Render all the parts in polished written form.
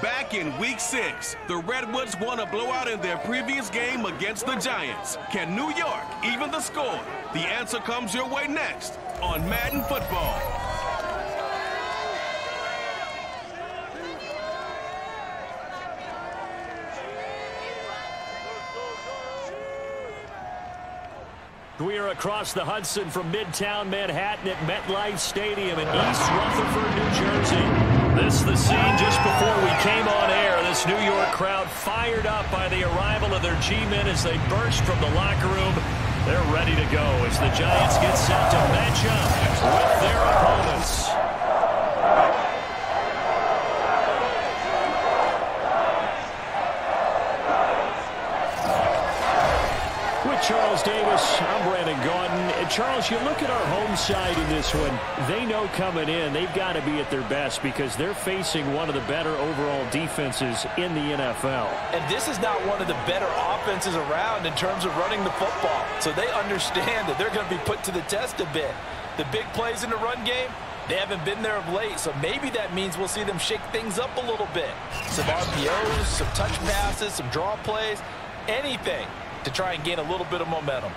Back in Week 6, the Redwoods won a blowout in their previous game against the Giants. Can New York even the score? The answer comes your way next on Madden Football. We are across the Hudson from Midtown Manhattan at MetLife Stadium in East Rutherford, New Jersey. This is the scene just before we came on air. This New York crowd fired up by the arrival of their G-men as they burst from the locker room. They're ready to go as the Giants get set to match up with their opponents. morning, Gordon. And Charles, you look at our home side in this one. They know coming in they've got to be at their best because they're facing one of the better overall defenses in the NFL. And this is not one of the better offenses around in terms of running the football. So they understand that they're going to be put to the test a bit. The big plays in the run game, they haven't been there of late, so maybe that means we'll see them shake things up a little bit. Some RPOs, some touch passes, some draw plays, anything to try and gain a little bit of momentum.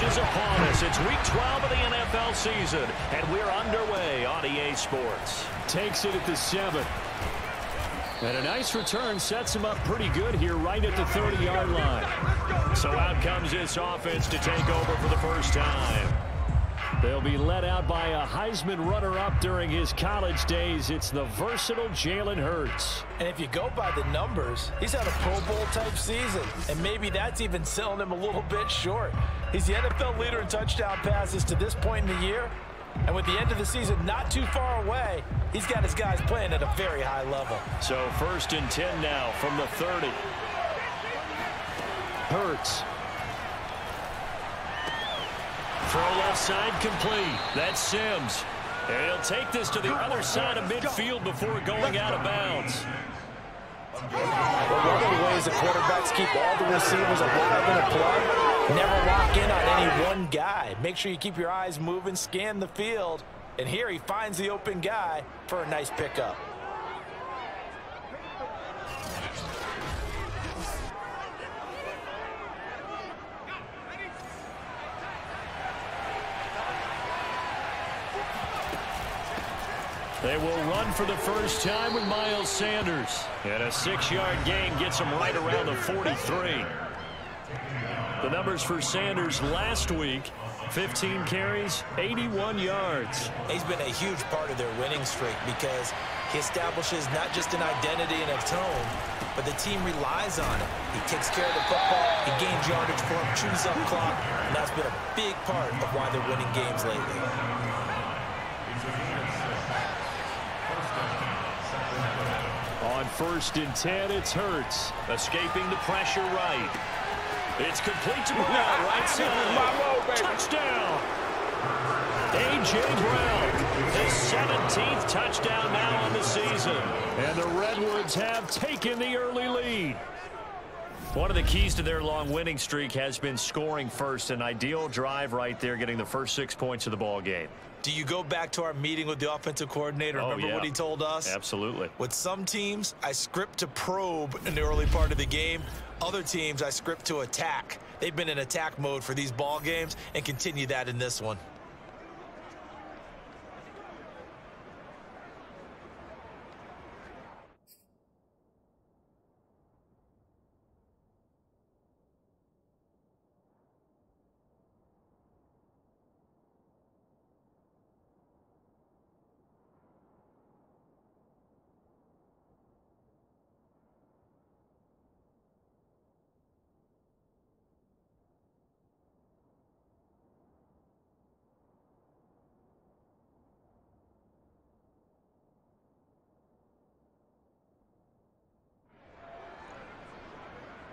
Is upon us. It's week 12 of the NFL season, and we're underway on EA Sports. Takes it at the 7. And a nice return sets him up pretty good here right at the 30-yard line. So out comes this offense to take over for the first time. They'll be led out by a Heisman runner-up during his college days. It's the versatile Jalen Hurts. And if you go by the numbers, he's had a Pro Bowl-type season, and maybe that's even selling him a little bit short. He's the NFL leader in touchdown passes to this point in the year, and with the end of the season not too far away, he's got his guys playing at a very high level. So 1st and 10 now from the 30. Hurts. Throw left side complete. That's Sims. And he'll take this to the other side of midfield before going out of bounds. Well, one of the ways the quarterbacks keep all the receivers alive in a play, never lock in on any one guy. Make sure you keep your eyes moving, scan the field. And here he finds the open guy for a nice pickup. They will run for the first time with Miles Sanders. And a 6-yard gain gets him right around the 43. The numbers for Sanders last week, 15 carries, 81 yards. He's been a huge part of their winning streak because he establishes not just an identity and a tone, but the team relies on it. He takes care of the football, he gains yardage for him, chews up clock, and that's been a big part of why they're winning games lately. On 1st and 10, it's Hurts. Escaping the pressure right. It's complete to Brown, right side. Touchdown! A.J. Brown, his 17th touchdown now on the season. And the Redwoods have taken the early lead. One of the keys to their long winning streak has been scoring first. An ideal drive right there, getting the first 6 points of the ball game. Do you go back to our meeting with the offensive coordinator? Remember what he told us? Absolutely. With some teams, I script to probe in the early part of the game. Other teams, I script to attack. They've been in attack mode for these ball games and continue that in this one.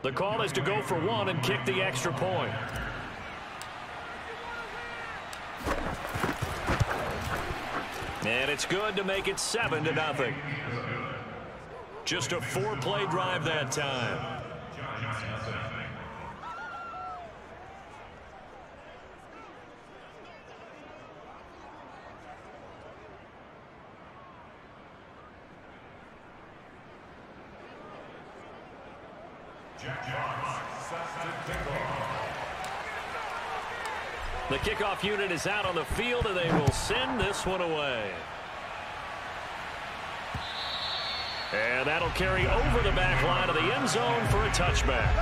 The call is to go for one and kick the extra point. And it's good to make it 7-0. Just a 4-play drive that time. The kickoff unit is out on the field, and they will send this one away. And that'll carry over the back line of the end zone for a touchback.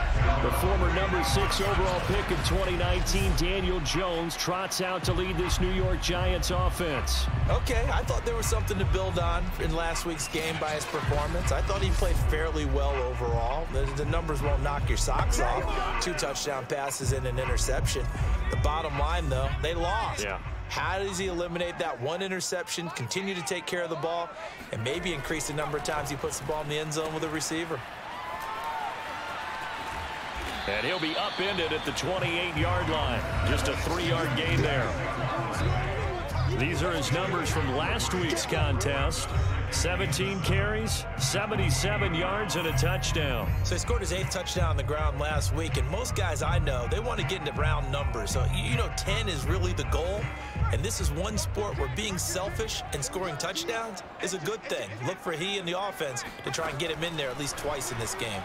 The former number 6 overall pick in 2019, Daniel Jones, trots out to lead this New York Giants offense. Okay, I thought there was something to build on in last week's game by his performance. I thought he played fairly well overall. The numbers won't knock your socks off. 2 touchdown passes and an interception. The bottom line, though, they lost. Yeah. How does he eliminate that 1 interception, continue to take care of the ball, and maybe increase the number of times he puts the ball in the end zone with a receiver? And he'll be upended at the 28-yard line. Just a 3-yard gain there. These are his numbers from last week's contest. 17 carries, 77 yards, and a touchdown. So he scored his 8th touchdown on the ground last week, and most guys I know, they want to get into round numbers. So, 10 is really the goal, and this is one sport where being selfish and scoring touchdowns is a good thing. Look for he and the offense to try and get him in there at least twice in this game.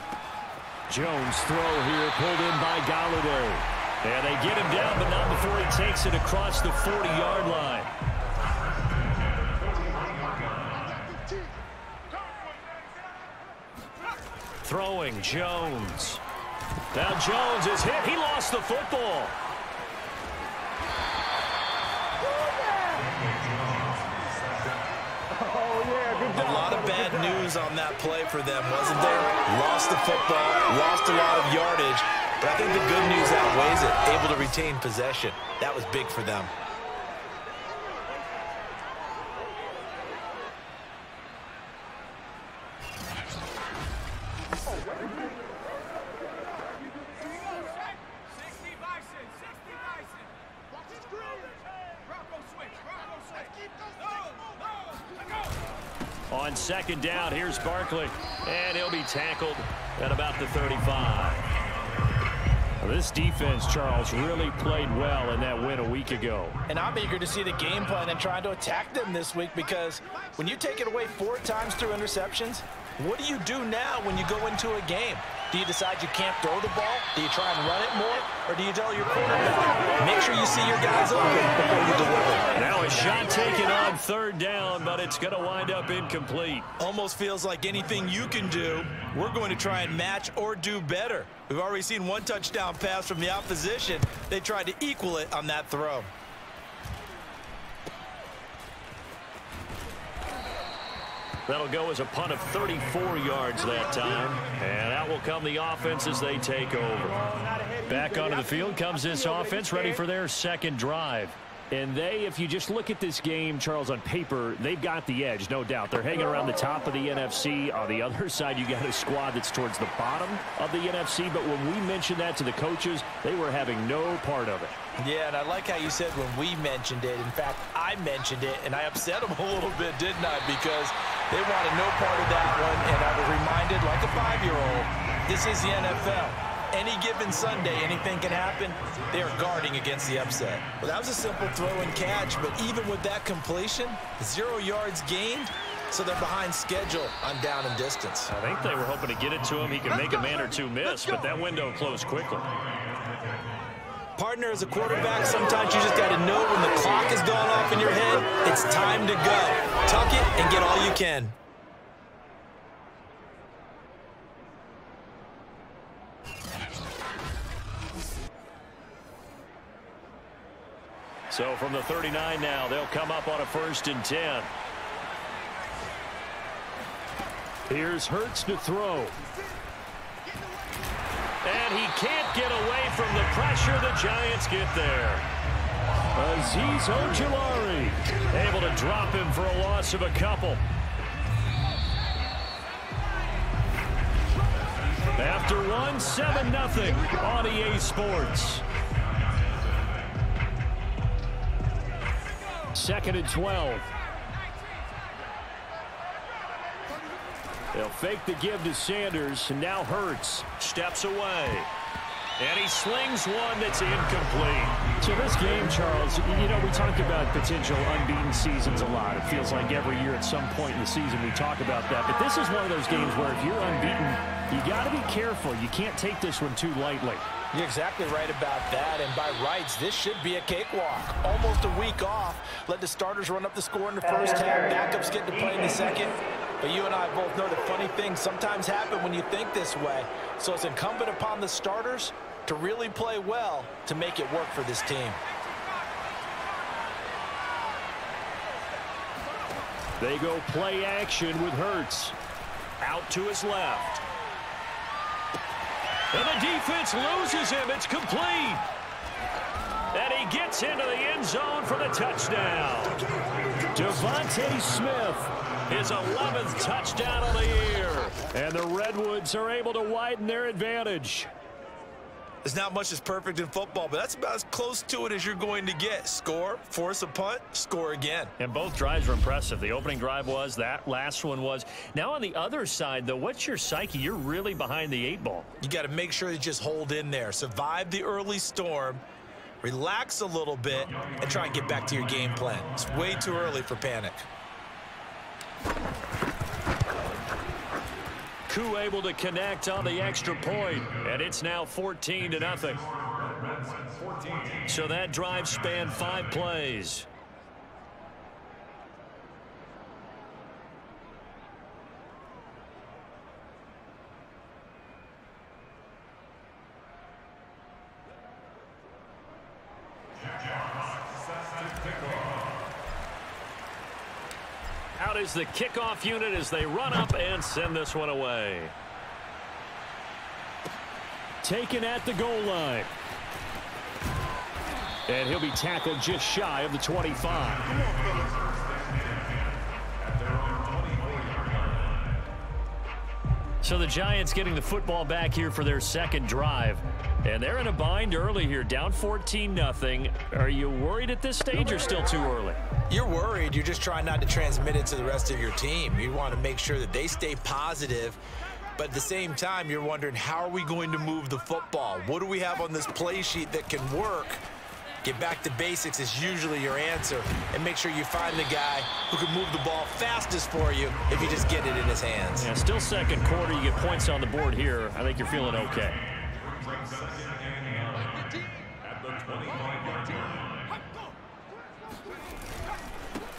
Jones' throw here pulled in by Golladay. And they get him down, but not before he takes it across the 40-yard line. Throwing Jones. Now Jones is hit. He lost the football. A lot of bad news on that play for them, wasn't there? Lost the football, lost a lot of yardage, but I think the good news outweighs it. Able to retain possession. That was big for them. On second down, here's Barkley, and he'll be tackled at about the 35. This defense, Charles, really played well in that win a week ago. And I'm eager to see the game plan and trying to attack them this week, because when you take it away 4 times through interceptions, what do you do now when you go into a game? Do you decide you can't throw the ball? Do you try and run it more? Or do you tell your quarterback, make sure you see your guys open before you deliver? Now a shot taken on third down, but it's going to wind up incomplete. Almost feels like anything you can do, we're going to try and match or do better. We've already seen 1 touchdown pass from the opposition. They tried to equal it on that throw. That'll go as a punt of 34 yards that time. And out will come the offense as they take over. Back onto the field comes this offense, ready for their second drive. And if you just look at this game, Charles, on paper, they've got the edge, no doubt. They're hanging around the top of the NFC. On the other side, you got a squad that's towards the bottom of the NFC. But when we mentioned that to the coaches, they were having no part of it. Yeah, and I like how you said when we mentioned it. In fact, I mentioned it, and I upset them a little bit, didn't I? Because they wanted no part of that one, and I was reminded, like a 5-year-old, this is the NFL. Any given Sunday, anything can happen. They are guarding against the upset. Well, that was a simple throw and catch, but even with that completion, 0 yards gained, so they're behind schedule on down and distance. I think they were hoping to get it to him. He could make a man or two miss, but that window closed quickly. Partner, as a quarterback, sometimes you just got to know when the clock has gone off in your head, it's time to go. Tuck it and get all you can. So from the 39 now, they'll come up on a 1st and 10. Here's Hurts to throw. And he can't get away from the pressure. The Giants get there. Azeez Ojulari able to drop him for a loss of a couple. After one, 7-0 on EA Sports. 2nd and 12. They'll fake the give to Sanders, and now Hurts steps away. And he slings one that's incomplete. So this game, Charles, we talk about potential unbeaten seasons a lot. It feels like every year at some point in the season we talk about that. But this is one of those games where if you're unbeaten, you got to be careful. You can't take this one too lightly. You're exactly right about that, and by rights, this should be a cakewalk. Almost a week off. Let the starters run up the score in the first half. Backups get to play in the second. But you and I both know that funny things sometimes happen when you think this way. So it's incumbent upon the starters to really play well to make it work for this team. They go play action with Hurts. Out to his left. And the defense loses him. It's complete. And he gets into the end zone for the touchdown. Devontae Smith, his 11th touchdown of the year. And the Redwoods are able to widen their advantage. There's not much that's perfect in football, but that's about as close to it as you're going to get. Score, force a punt, score again. And both drives were impressive. The opening drive was, that last one was. Now on the other side, though, what's your psyche? You're really behind the 8 ball. You got to make sure you just hold in there. Survive the early storm, relax a little bit, and try and get back to your game plan. It's way too early for panic. Koo able to connect on the extra point, and it's now 14-0. So that drive spanned 5 plays. Out is the kickoff unit as they run up and send this one away. Taken at the goal line. And he'll be tackled just shy of the 25. So the Giants getting the football back here for their second drive. And they're in a bind early here, down 14-0. Are you worried at this stage or still too early? You're worried. You're just trying not to transmit it to the rest of your team. You want to make sure that they stay positive. But at the same time, you're wondering, how are we going to move the football? What do we have on this play sheet that can work? Get back to basics is usually your answer. And make sure you find the guy who can move the ball fastest for you if you just get it in his hands. Yeah, still second quarter. You get points on the board here. I think you're feeling okay.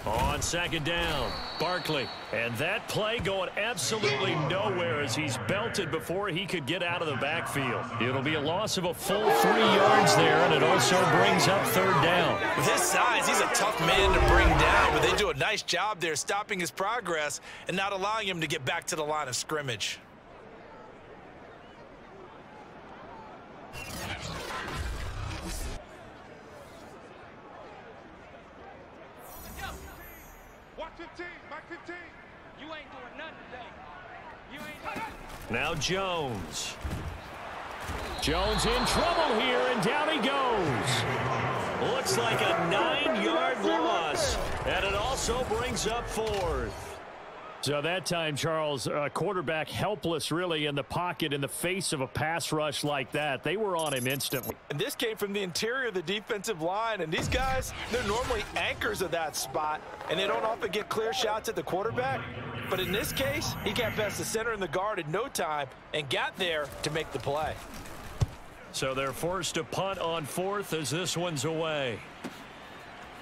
On second down, Barkley. And that play going absolutely nowhere as he's belted before he could get out of the backfield. It'll be a loss of a full 3 yards there, and it also brings up third down. With his size, he's a tough man to bring down, but they do a nice job there stopping his progress and not allowing him to get back to the line of scrimmage. Now Jones. Jones in trouble here, and down he goes. Looks like a 9-yard loss, and it also brings up fourth. So that time, Charles, quarterback helpless really in the pocket in the face of a pass rush like that. They were on him instantly. And this came from the interior of the defensive line, and these guys, they're normally anchors of that spot, and they don't often get clear shots at the quarterback. But in this case, he got past the center and the guard in no time and got there to make the play. So they're forced to punt on fourth as this one's away.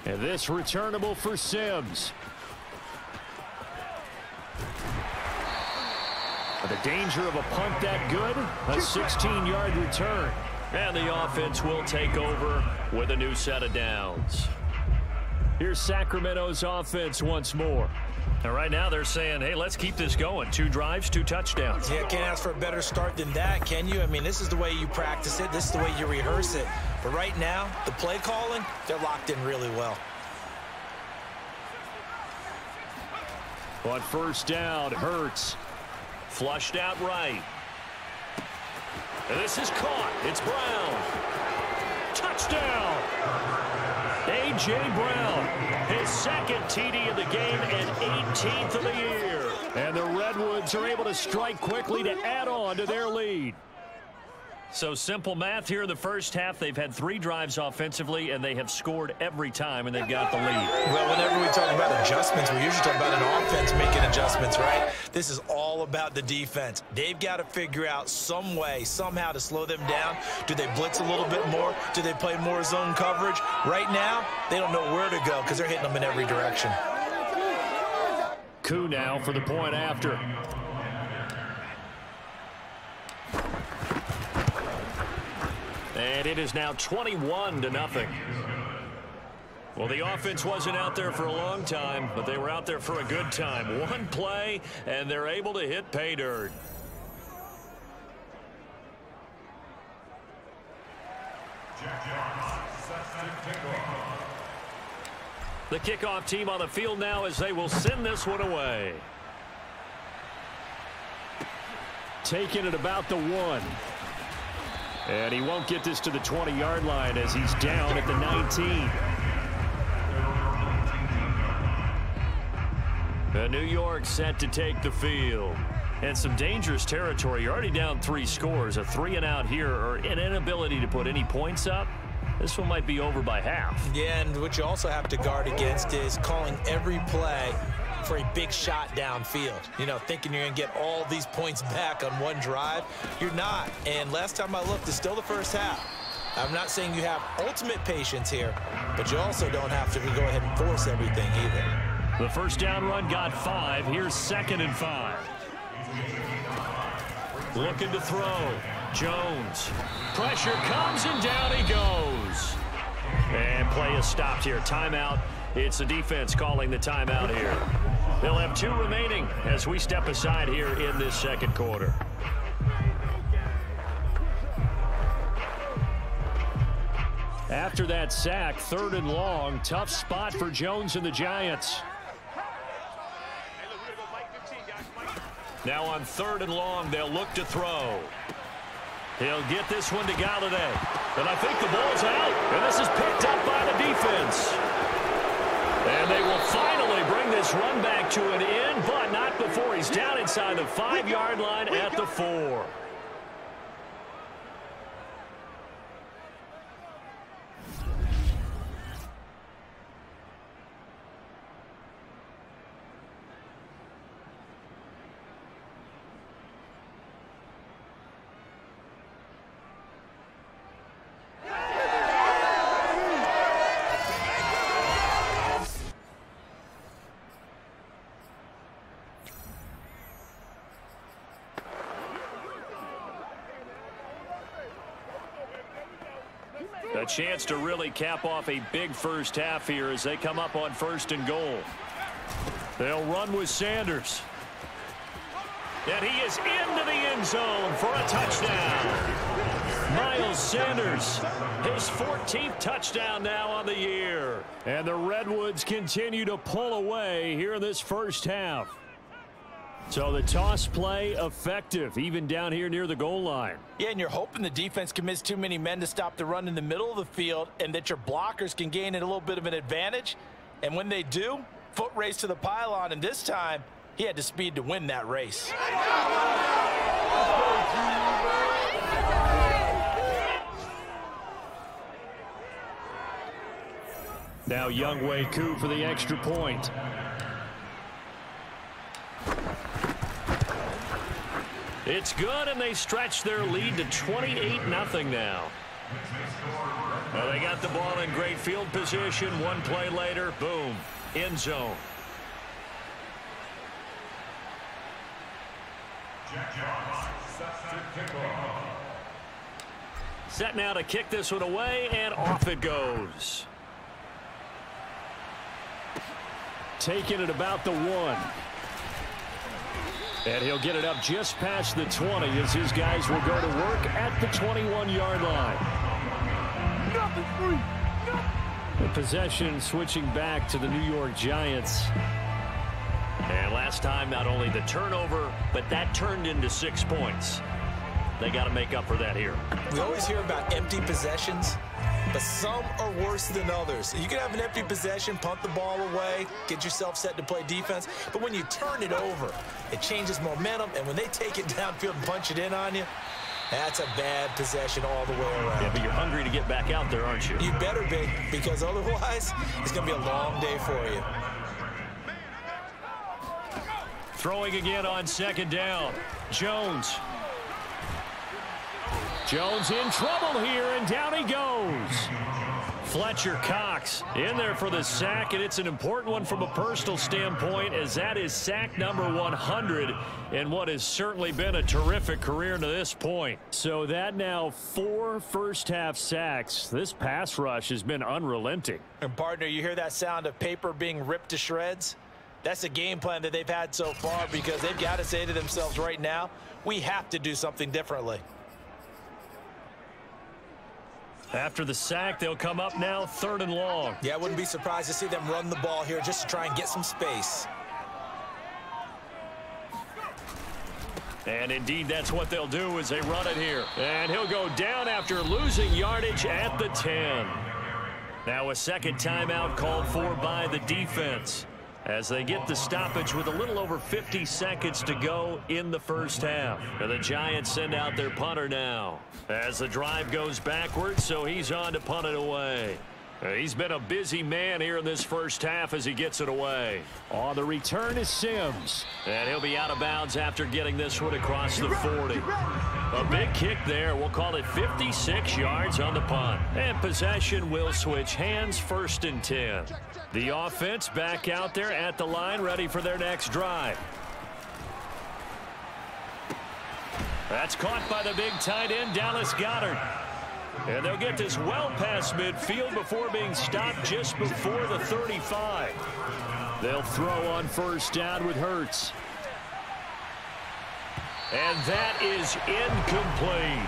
And this returnable for Sims. The danger of a punt that good, a 16-yard return. And the offense will take over with a new set of downs. Here's Sacramento's offense once more. And right now they're saying, hey, let's keep this going. 2 drives, 2 touchdowns. Yeah, can't ask for a better start than that, can you? I mean, this is the way you practice it. This is the way you rehearse it. But right now, the play calling, they're locked in really well. On first down, Hurts. Flushed out right. And this is caught. It's Brown. Touchdown. A.J. Brown, his second TD of the game and 18th of the year. And the Redwoods are able to strike quickly to add on to their lead. So simple math here in the first half. They've had 3 drives offensively, and they have scored every time, and they've got the lead. Well, whenever we talk about adjustments, we usually talk about an offense making adjustments, right? This is all about the defense. They've got to figure out some way, somehow to slow them down. Do they blitz a little bit more? Do they play more zone coverage? Right now, they don't know where to go because they're hitting them in every direction. Koo now for the point after. And it is now 21-0. Well, the offense wasn't out there for a long time, but they were out there for a good time. One play, and they're able to hit pay dirt. The kickoff team on the field now as they will send this one away. Taking it about the 1. And he won't get this to the 20-yard line as he's down at the 19. New York set to take the field. And some dangerous territory. You're already down 3 scores. A 3-and-out here, or an inability to put any points up. This one might be over by half. Yeah, and what you also have to guard against is calling every play for a big shot downfield. You know, thinking you're going to get all these points back on one drive. You're not. And last time I looked, it's still the first half. I'm not saying you have ultimate patience here, but you also don't have to go ahead and force everything either. The first down run got 5. Here's 2nd and 5. Looking to throw. Jones. Pressure comes, and down he goes. And play is stopped here. Timeout. It's the defense calling the timeout here. They'll have 2 remaining as we step aside here in this second quarter. After that sack, 3rd and long. Tough spot for Jones and the Giants. Now on 3rd and long, they'll look to throw. He'll get this one to Galladay. And I think the ball's out. And this is picked up by the defense. And they will finally bring this run back to an end, but not before he's down inside the 5-yard line at the 4. A chance to really cap off a big first half here as they come up on 1st and goal. They'll run with Sanders. And he is into the end zone for a touchdown. Miles Sanders, his 14th touchdown now on the year. And the Redwoods continue to pull away here in this first half. So the toss play effective, even down here near the goal line. Yeah, and you're hoping the defense commits too many men to stop the run in the middle of the field and that your blockers can gain a little bit of an advantage. And when they do, foot race to the pylon, and this time he had the speed to win that race. Now Younghoe Koo for the extra point. It's good, and they stretch their lead to 28-0 now. Well, they got the ball in great field position. One play later, boom, end zone. Set now to kick this one away, and off it goes. Taking it about the 1. And he'll get it up just past the 20 as his guys will go to work at the 21-yard line. The possession switching back to the New York Giants. And last time, not only the turnover, but that turned into 6 points. They got to make up for that here. We always hear about empty possessions, but some are worse than others. You can have an empty possession, punt the ball away, get yourself set to play defense, but when you turn it over, it changes momentum, and when they take it downfield and punch it in on you, that's a bad possession all the way around. Yeah, but you're hungry to get back out there, aren't you? You better be, because otherwise, it's going to be a long day for you. Throwing again on 2nd down. Jones. Jones in trouble here, and down he goes. Fletcher Cox in there for the sack, and it's an important one from a personal standpoint, as that is sack number 100 in what has certainly been a terrific career to this point. So that now 4 first-half sacks. This pass rush has been unrelenting. And partner, you hear that sound of paper being ripped to shreds? That's a game plan that they've had so far, because they've got to say to themselves right now, we have to do something differently. After the sack, they'll come up now 3rd and long. Yeah, I wouldn't be surprised to see them run the ball here just to try and get some space. And indeed, that's what they'll do as they run it here. And he'll go down after losing yardage at the 10. Now a second timeout called for by the defense, as they get the stoppage with a little over 50 seconds to go in the first half. And the Giants send out their punter now, as the drive goes backwards, so he's on to punt it away. He's been a busy man here in this first half as he gets it away. On the return is Sims. And he'll be out of bounds after getting this one across the 40. A big kick there. We'll call it 56 yards on the punt. And possession will switch hands, 1st and 10. The offense back out there at the line, ready for their next drive. That's caught by the big tight end, Dallas Goedert. And they'll get this well past midfield before being stopped just before the 35. They'll throw on 1st down with Hurts. And that is incomplete.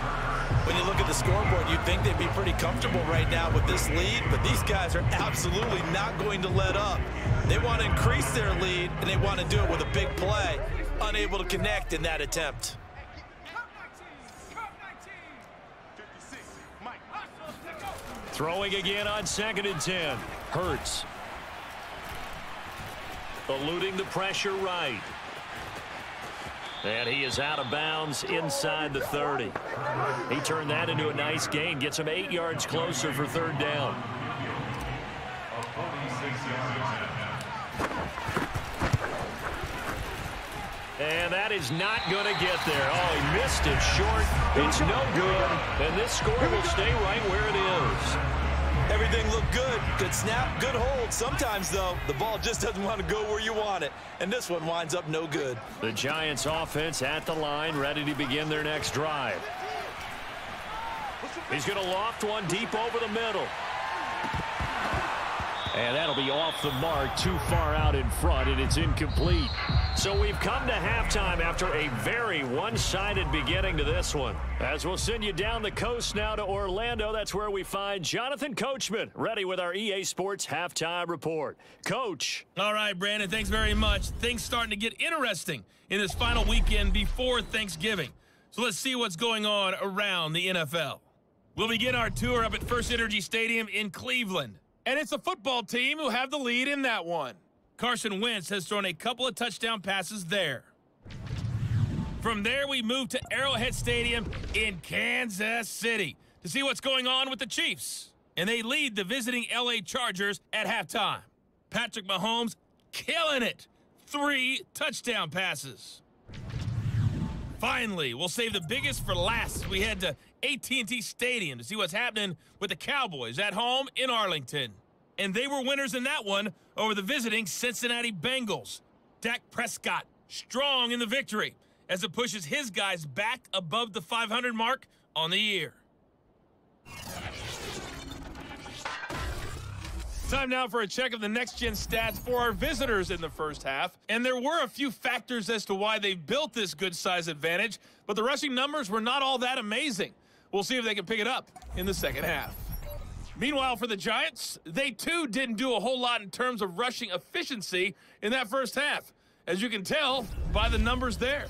When you look at the scoreboard, you'd think they'd be pretty comfortable right now with this lead, but these guys are absolutely not going to let up. They want to increase their lead, and they want to do it with a big play. Unable to connect in that attempt. Throwing again on 2nd and 10. Hurts. Eluding the pressure right. And he is out of bounds inside the 30. He turned that into a nice gain. Gets him 8 yards closer for 3rd down. And that is not going to get there. Oh, he missed it short. It's no good. And this score will stay right where it is. Everything looked good. Good snap, good hold. Sometimes, though, the ball just doesn't want to go where you want it. And this one winds up no good. The Giants offense at the line, ready to begin their next drive. He's going to loft one deep over the middle. And that'll be off the mark, too far out in front, and it's incomplete. So we've come to halftime after a very one-sided beginning to this one. As we'll send you down the coast now to Orlando, that's where we find Jonathan Coachman, ready with our EA Sports Halftime Report. Coach. All right, Brandon, thanks very much. Things starting to get interesting in this final weekend before Thanksgiving. So let's see what's going on around the NFL. We'll begin our tour up at First Energy Stadium in Cleveland. And it's a football team who have the lead in that one. Carson Wentz has thrown a couple of touchdown passes there. From there, we move to Arrowhead Stadium in Kansas City to see what's going on with the Chiefs. And they lead the visiting LA Chargers at halftime. Patrick Mahomes killing it. 3 touchdown passes. Finally, we'll save the biggest for last as we head to AT&T Stadium to see what's happening with the Cowboys at home in Arlington. And they were winners in that one over the visiting Cincinnati Bengals. Dak Prescott strong in the victory as it pushes his guys back above the 500 mark on the year. Time now for a check of the next-gen stats for our visitors in the first half. And there were a few factors as to why they built this good size advantage, but the rushing numbers were not all that amazing. We'll see if they can pick it up in the second half. Meanwhile, for the Giants, they too didn't do a whole lot in terms of rushing efficiency in that first half, as you can tell by the numbers there.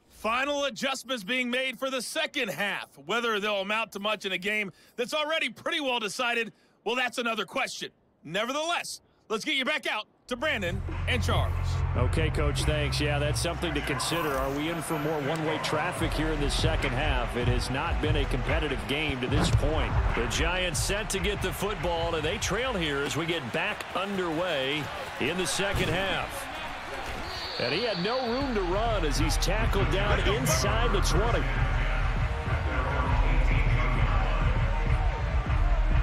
Final adjustments being made for the second half. Whether they'll amount to much in a game that's already pretty well decided, well, that's another question. Nevertheless, let's get you back out to Brandon and Charles. Okay, Coach, thanks. Yeah, that's something to consider. Are we in for more one-way traffic here in the second half? It has not been a competitive game to this point. The Giants set to get the football, and they trail here as we get back underway in the second half. And he had no room to run as he's tackled down inside the 20.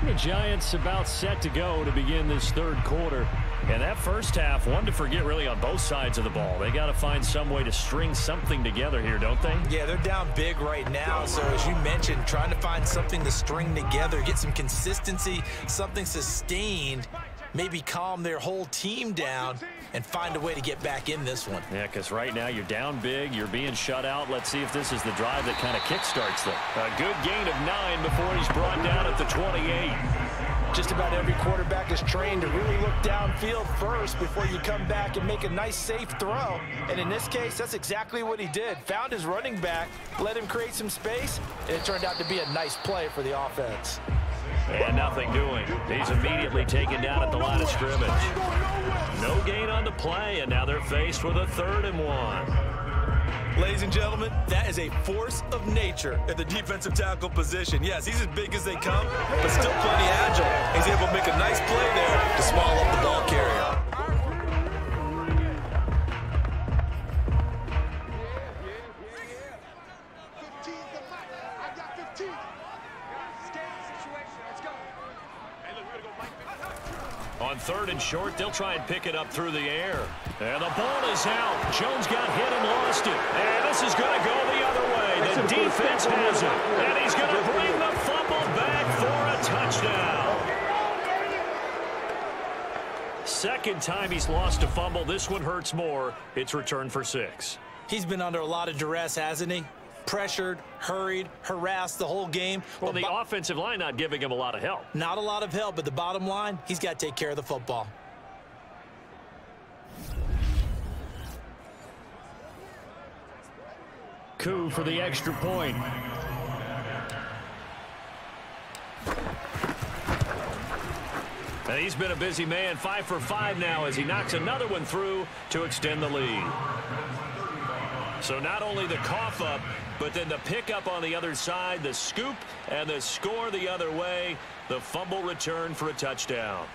The Giants about set to go to begin this third quarter. And that first half, one to forget really on both sides of the ball. They got to find some way to string something together here, don't they? Yeah, they're down big right now. So as you mentioned, trying to find something to string together, get some consistency, something sustained, maybe calm their whole team down and find a way to get back in this one. Yeah, because right now you're down big, you're being shut out. Let's see if this is the drive that kind of kickstarts them. A good gain of 9 before he's brought down at the 28. Just about every quarterback is trained to really look downfield first before you come back and make a nice, safe throw. And in this case, that's exactly what he did. Found his running back, let him create some space, and it turned out to be a nice play for the offense. And nothing doing. He's immediately taken down at the line of scrimmage. No gain on the play, and now they're faced with a 3rd and 1. Ladies and gentlemen, that is a force of nature at the defensive tackle position. Yes, he's as big as they come, but still plenty agile. He's able to make a nice play there to small up the ball carrier. On 3rd and short, they'll try and pick it up through the air. And the ball is out. Jones got hit and lost it. And this is going to go the other way. The defense has it. And he's going to bring the fumble back for a touchdown. Second time he's lost a fumble. This one hurts more. It's returned for 6. He's been under a lot of duress, hasn't he? Pressured, hurried, harassed the whole game. Well, the offensive line not giving him a lot of help. Not a lot of help, but the bottom line, he's got to take care of the football. Coup for the extra point. And he's been a busy man, 5 for 5 now as he knocks another one through to extend the lead. So not only the cough up, but then the pickup on the other side, the scoop, and the score the other way. The fumble return for a touchdown.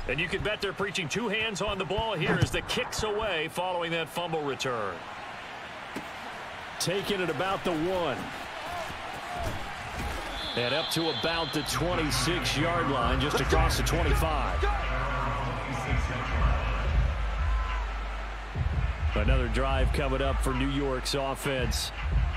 And you can bet they're preaching 2 hands on the ball here as the kick's away following that fumble return. Taking it about the 1. And up to about the 26-yard line, just across the 25. Another drive coming up for New York's offense.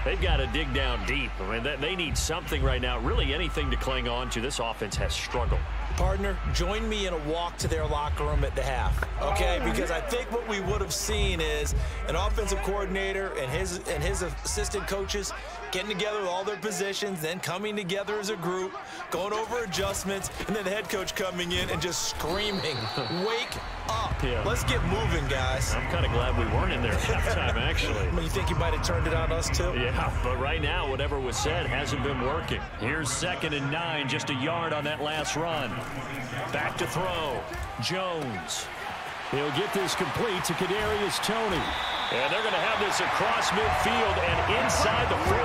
They've got to dig down deep. I mean, they need something right now, really anything to cling on to. This offense has struggled. Partner, join me in a walk to their locker room at the half, okay? Because I think what we would have seen is an offensive coordinator and his assistant coaches getting together with all their positions, then coming together as a group, going over adjustments, and then the head coach coming in and just screaming, wake up. Yeah. Let's get moving, guys. I'm kind of glad we weren't in there at halftime, actually. You think you might have turned it on us, too? Yeah, but right now, whatever was said hasn't been working. Here's 2nd and 9, just a yard on that last run. Back to throw. Jones. He'll get this complete to Kadarius Toney. And they're going to have this across midfield and inside the 45.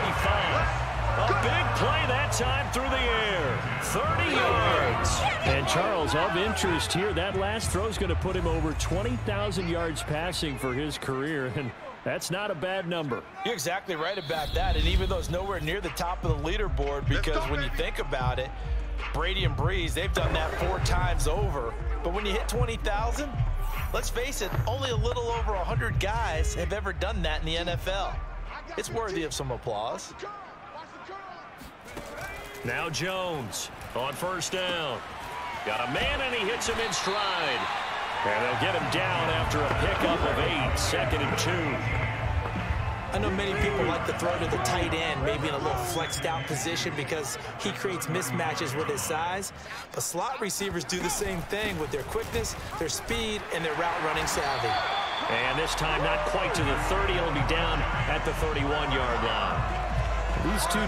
A big play that time through the air. 30 yards. And Charles, of interest here, that last throw is going to put him over 20,000 yards passing for his career. And that's not a bad number. You're exactly right about that. And even though it's nowhere near the top of the leaderboard, because when you think about it, Brady and Breeze, they've done that 4 times over. But when you hit 20,000, let's face it, only a little over 100 guys have ever done that in the NFL. It's worthy of some applause. Now Jones on 1st down. Got a man, and he hits him in stride. And they'll get him down after a pickup of 8, 2nd and 2. I know many people like to throw to the tight end, maybe in a little flexed out position because he creates mismatches with his size. But slot receivers do the same thing with their quickness, their speed, and their route running savvy. And this time not quite to the 30. It'll be down at the 31-yard line. These two...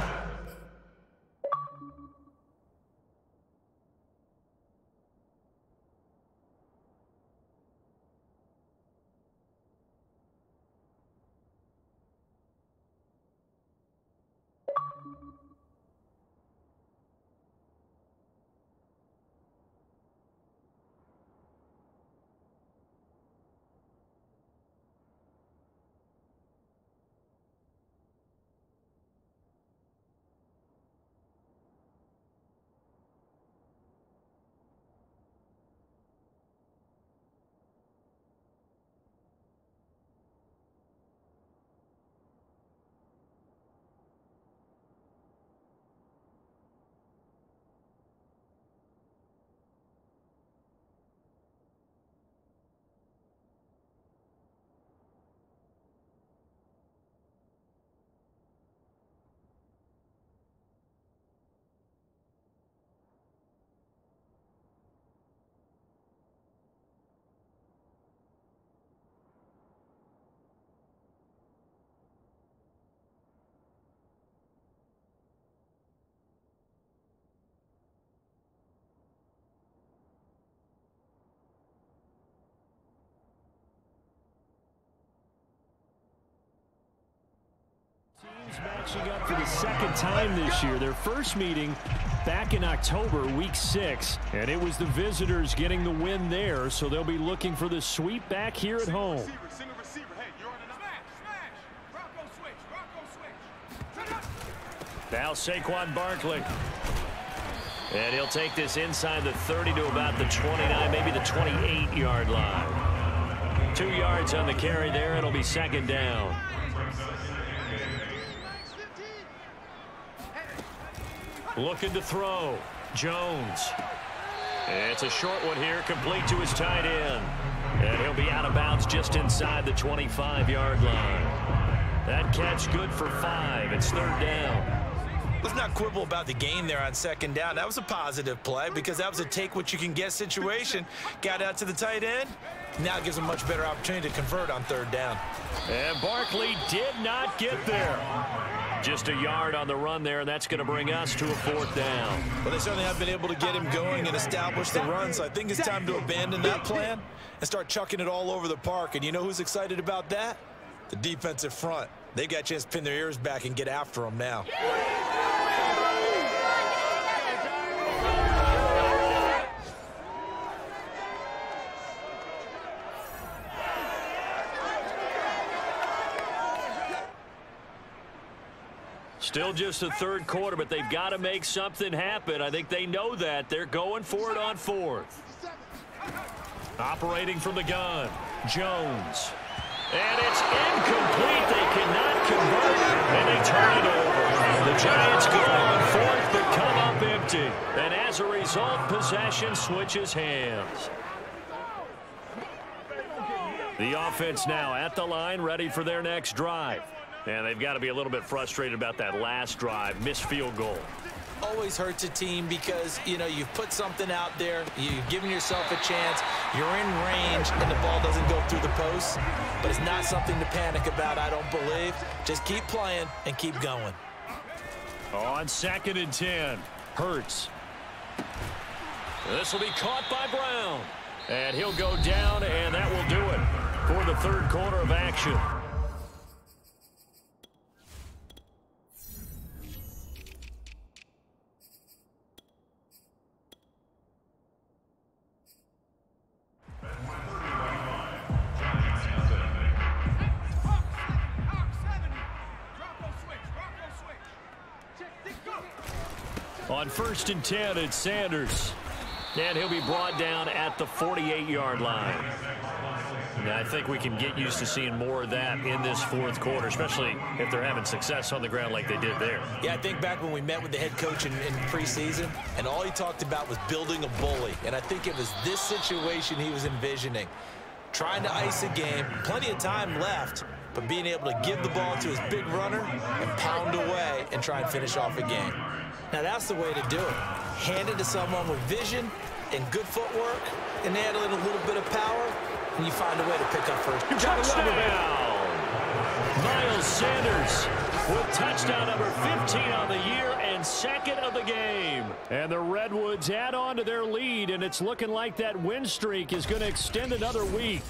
Matching up for the second time this year. Their first meeting back in October, week 6, and it was the visitors getting the win there, so they'll be looking for the sweep back here at home. Now Saquon Barkley. And he'll take this inside the 30 to about the 29, maybe the 28-yard line. 2 yards on the carry there. It'll be second down. Looking to throw. Jones. It's a short one here, complete to his tight end. And he'll be out of bounds just inside the 25-yard line. That catch good for 5. It's third down. Let's not quibble about the gain there on second down. That was a positive play because that was a take-what-you-can-get situation. Got out to the tight end. Now it gives him a much better opportunity to convert on third down. And Barkley did not get there. Just a yard on the run there, and that's going to bring us to a fourth down. Well, they certainly have been able to get him going and establish the run, so I think it's time to abandon that plan and start chucking it all over the park. And you know who's excited about that? The defensive front. They've got a chance to pin their ears back and get after him now. Still just the third quarter, but they've got to make something happen. I think they know that. They're going for it on fourth. Operating from the gun, Jones. And it's incomplete. They cannot convert, and they turn it over. The Giants go on fourth, but come up empty. And as a result, possession switches hands. The offense now at the line, ready for their next drive. And they've got to be a little bit frustrated about that last drive, missed field goal. Always hurts a team because, you know, you've put something out there, you've given yourself a chance, you're in range, and the ball doesn't go through the post. But it's not something to panic about, I don't believe. Just keep playing and keep going. On 2nd and 10, Hurts. This will be caught by Brown. And he'll go down, and that will do it for the third quarter of action. On 1st and 10, it's Sanders. And he'll be brought down at the 48-yard line. And I think we can get used to seeing more of that in this fourth quarter, especially if they're having success on the ground like they did there. Yeah, I think back when we met with the head coach in preseason, and all he talked about was building a bully. And I think it was this situation he was envisioning. Trying to ice a game, plenty of time left, but being able to give the ball to his big runner and pound away and try and finish off a game. Now, that's the way to do it. Hand it to someone with vision and good footwork, and add in a little bit of power, and you find a way to pick up first. Touchdown! Miles Sanders with touchdown number 15 on the year and second of the game. And the Redwoods add on to their lead, and it's looking like that win streak is going to extend another week.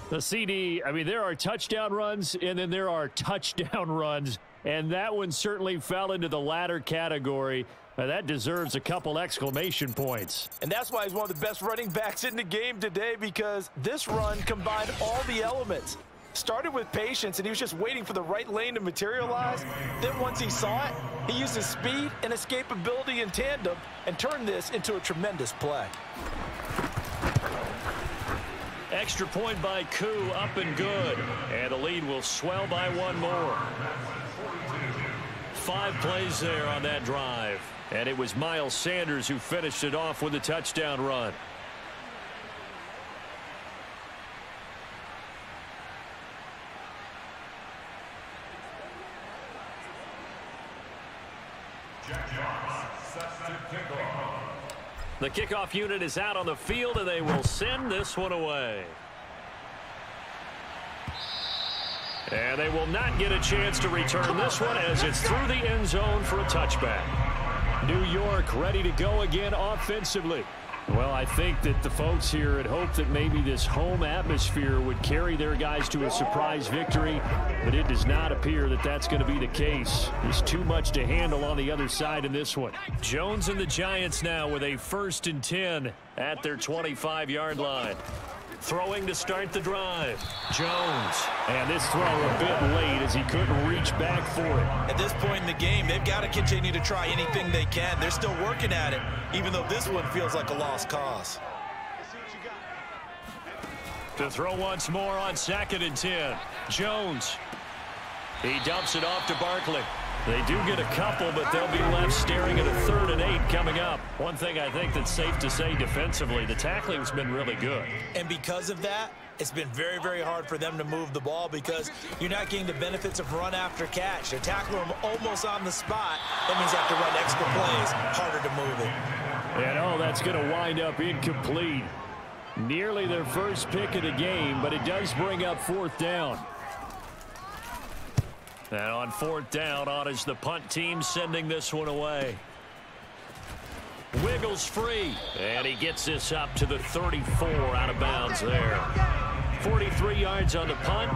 The CD, I mean, there are touchdown runs, and then there are touchdown runs. And that one certainly fell into the latter category. That deserves a couple exclamation points. And that's why he's one of the best running backs in the game today, because this run combined all the elements. Started with patience, and he was just waiting for the right lane to materialize. Then once he saw it, he used his speed and escapability in tandem and turned this into a tremendous play. Extra point by Koo, up and good. And the lead will swell by one more. 5 plays there on that drive. And it was Miles Sanders who finished it off with a touchdown run. The kickoff unit is out on the field, and they will send this one away. And they will not get a chance to return this one as it's through the end zone for a touchback. New York ready to go again offensively. Well, I think that the folks here had hoped that maybe this home atmosphere would carry their guys to a surprise victory, but it does not appear that that's going to be the case. There's too much to handle on the other side in this one. Jones and the Giants now with a 1st and 10 at their 25-yard line. Throwing to start the drive. Jones. And this throw a bit late as he couldn't reach back for it. At this point in the game, they've got to continue to try anything they can. They're still working at it, even though this one feels like a lost cause. To throw once more on 2nd and 10. Jones. He dumps it off to Barkley. They do get a couple, but they'll be left staring at a 3rd and 8 coming up. One thing I think that's safe to say defensively, the tackling's been really good. And because of that, it's been very, very hard for them to move the ball because you're not getting the benefits of run after catch. They're tackling them almost on the spot. That means they have to run extra plays, harder to move it. And oh, that's going to wind up incomplete. Nearly their first pick of the game, but it does bring up 4th down. And on 4th down, on is the punt team sending this one away. Wiggles free, and he gets this up to the 34 out of bounds there. 43 yards on the punt,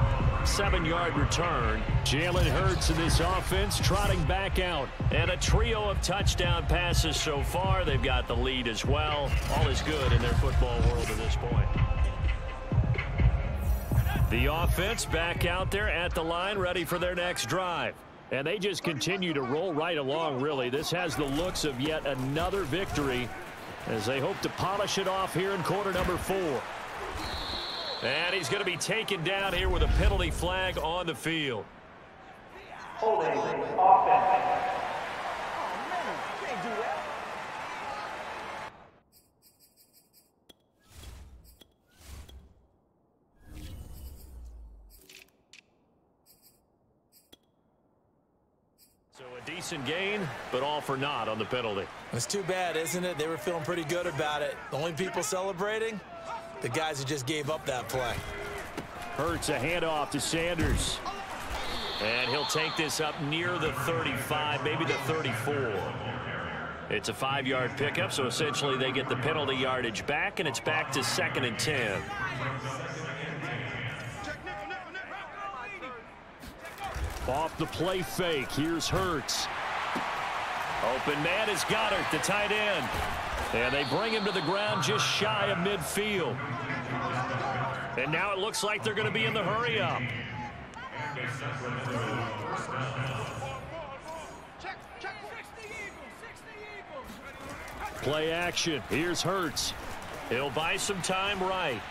7-yard return. Jalen Hurts in this offense trotting back out. And a trio of touchdown passes so far. They've got the lead as well. All is good in their football world at this point. The offense back out there at the line, ready for their next drive. And they just continue to roll right along, really. This has the looks of yet another victory as they hope to polish it off here in quarter number 4. And he's going to be taken down here with a penalty flag on the field. Holding offense. So a decent gain, but all for naught on the penalty. It's too bad, isn't it? They were feeling pretty good about it. The only people celebrating, the guys who just gave up that play. Hurts a handoff to Sanders. And he'll take this up near the 35, maybe the 34. It's a 5-yard pickup, so essentially they get the penalty yardage back, and it's back to 2nd and 10. Off the play fake, here's Hurts. Open man is Goddard, the tight end. And they bring him to the ground just shy of midfield. And now it looks like they're going to be in the hurry-up. Play action, here's Hurts. He'll buy some time right.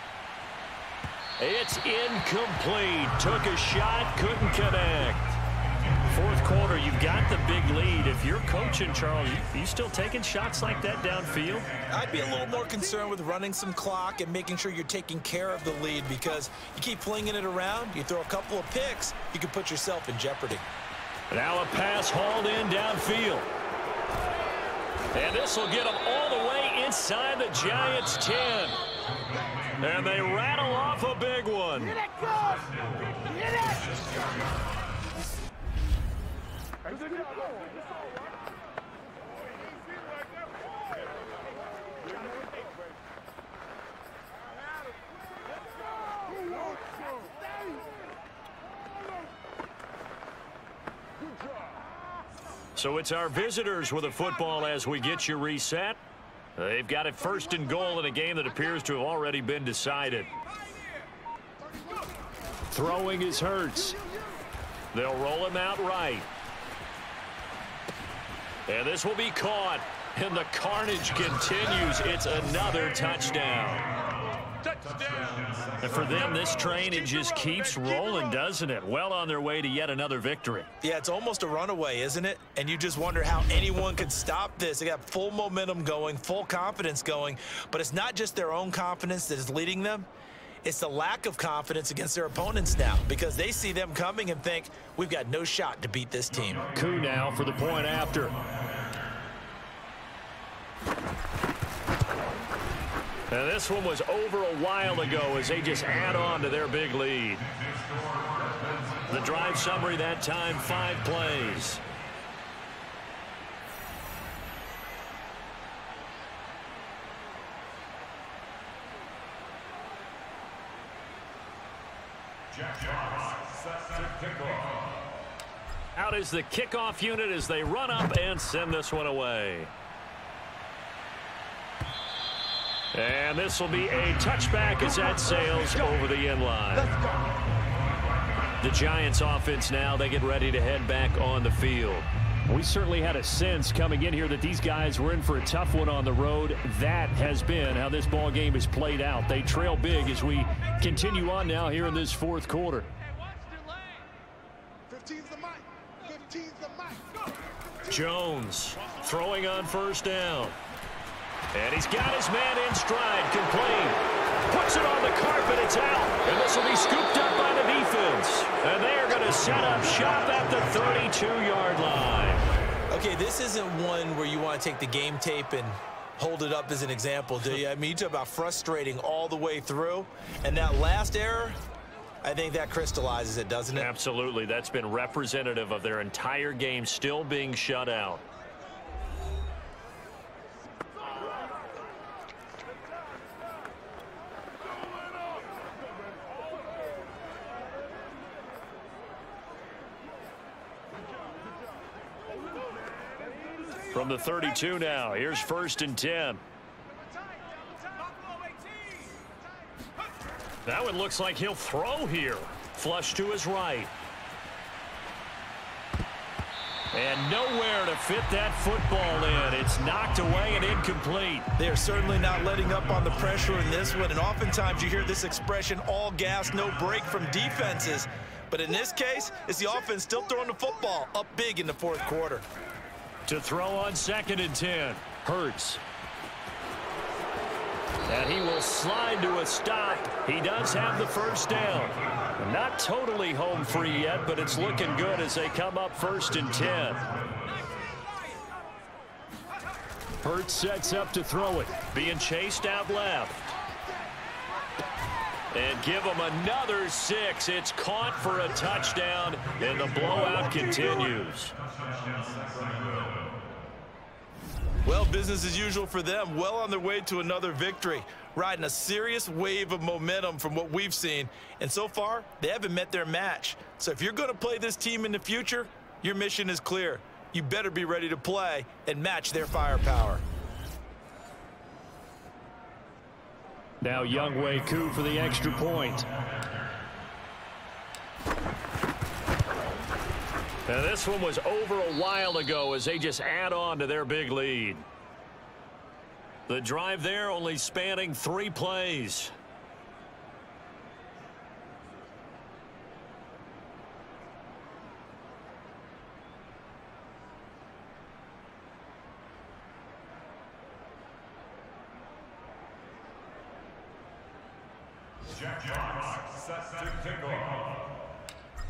It's incomplete. Took a shot, couldn't connect. 4th quarter, you've got the big lead. If you're coaching, Charles, you still taking shots like that downfield? I'd be a little more concerned with running some clock and making sure you're taking care of the lead because you keep flinging it around, you throw a couple of picks, you can put yourself in jeopardy. Now a pass hauled in downfield. And this will get them all the way inside the Giants' 10. And they rattle off a big one. So it's our visitors with a football as we get you reset. They've got it 1st and goal in a game that appears to have already been decided. Throwing is Hurts. They'll roll him out right. And this will be caught. And the carnage continues. It's another touchdown. And for them, this train, it just keeps rolling, doesn't it? Well on their way to yet another victory. Yeah, it's almost a runaway, isn't it? And you just wonder how anyone could stop this. They got full momentum going, full confidence going. But it's not just their own confidence that is leading them. It's the lack of confidence against their opponents now because they see them coming and think, we've got no shot to beat this team. Coup now for the point after. And this one was over a while ago as they just add on to their big lead. The drive summary that time, 5 plays. Out is the kickoff unit as they run up and send this one away. And this will be a touchback as that sails over the end line. The Giants offense now, they get ready to head back on the field. We certainly had a sense coming in here that these guys were in for a tough one on the road. That has been how this ball game has played out. They trail big as we continue on now here in this fourth quarter. 15's the mic. 15's the mic. Jones throwing on first down. And he's got his man in stride, complete. Puts it on the carpet, it's out. And this will be scooped up by the defense. And they are going to set up shop at the 32-yard line. Okay, this isn't one where you want to take the game tape and hold it up as an example, do you? I mean, you talk about frustrating all the way through. And that last error, I think that crystallizes it, doesn't it? Absolutely. That's been representative of their entire game still being shut out. From the 32 now, here's 1st and 10. That one looks like he'll throw here. Flush to his right. And nowhere to fit that football in. It's knocked away and incomplete. They are certainly not letting up on the pressure in this one. And oftentimes you hear this expression, all gas, no break from defenses. But in this case, it's the offense still throwing the football up big in the fourth quarter. To throw on 2nd and 10. Hurts. And he will slide to a stop. He does have the first down. Not totally home free yet, but it's looking good as they come up 1st and 10. Hurts sets up to throw it. Being chased out left. And give him another 6. It's caught for a touchdown, and the blowout continues. Well, business as usual for them. Well on their way to another victory. Riding a serious wave of momentum from what we've seen. And so far, they haven't met their match. So if you're going to play this team in the future, your mission is clear. You better be ready to play and match their firepower. Now Younghoe Koo for the extra point. Now this one was over a while ago as they just add on to their big lead. The drive there only spanning 3 plays.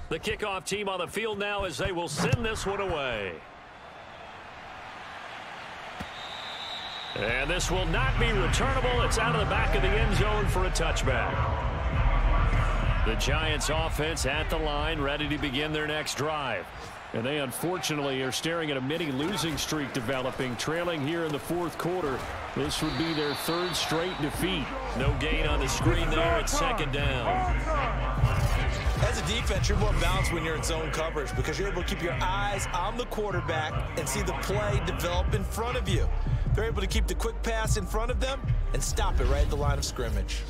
The kickoff team on the field now as they will send this one away. And this will not be returnable. It's out of the back of the end zone for a touchback. The Giants offense at the line, ready to begin their next drive. And they unfortunately are staring at a mini losing streak developing, trailing here in the fourth quarter. This would be their 3rd straight defeat. No gain on the screen there. It's 2nd down. As a defense, you're more balanced when you're in zone coverage because you're able to keep your eyes on the quarterback and see the play develop in front of you. They're able to keep the quick pass in front of them and stop it right at the line of scrimmage.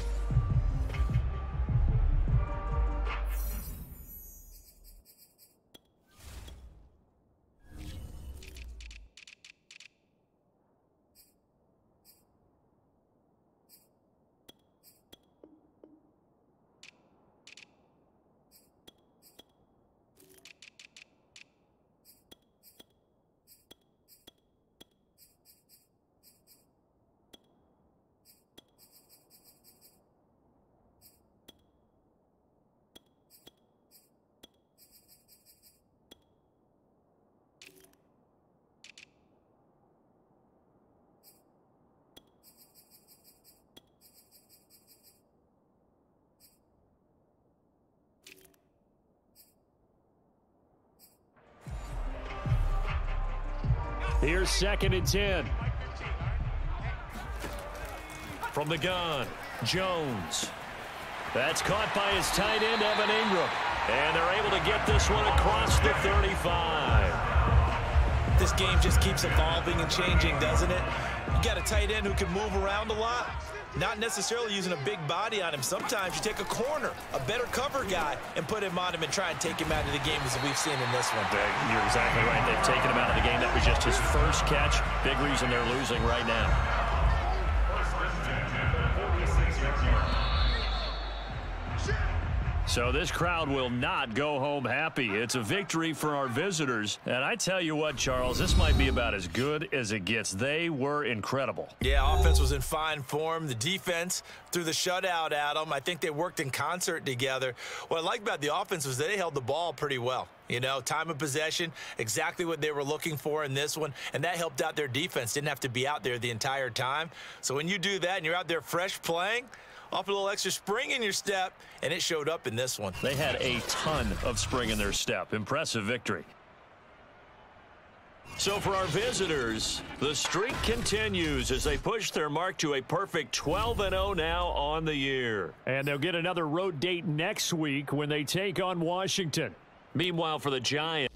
Here's 2nd and 10. From the gun, Jones. That's caught by his tight end, Evan Ingram. And they're able to get this one across the 35. This game just keeps evolving and changing, doesn't it? You got a tight end who can move around a lot. Not necessarily using a big body on him. Sometimes you take a corner, a better cover guy, and put him on him and try and take him out of the game, as we've seen in this one. You're exactly right. They've taken him out of the game. That was just his first catch. Big reason they're losing right now. So this crowd will not go home happy. It's a victory for our visitors. And I tell you what, Charles, this might be about as good as it gets. They were incredible. Yeah, offense was in fine form. The defense threw the shutout at them. I think they worked in concert together. What I like about the offense was they held the ball pretty well. You know, time of possession, exactly what they were looking for in this one, and that helped out their defense. Didn't have to be out there the entire time. So when you do that and you're out there fresh playing, off a little extra spring in your step, and it showed up in this one. They had a ton of spring in their step. Impressive victory. So for our visitors, the streak continues as they push their mark to a perfect 12-0 now on the year. And they'll get another road date next week when they take on Washington. Meanwhile, for the Giants,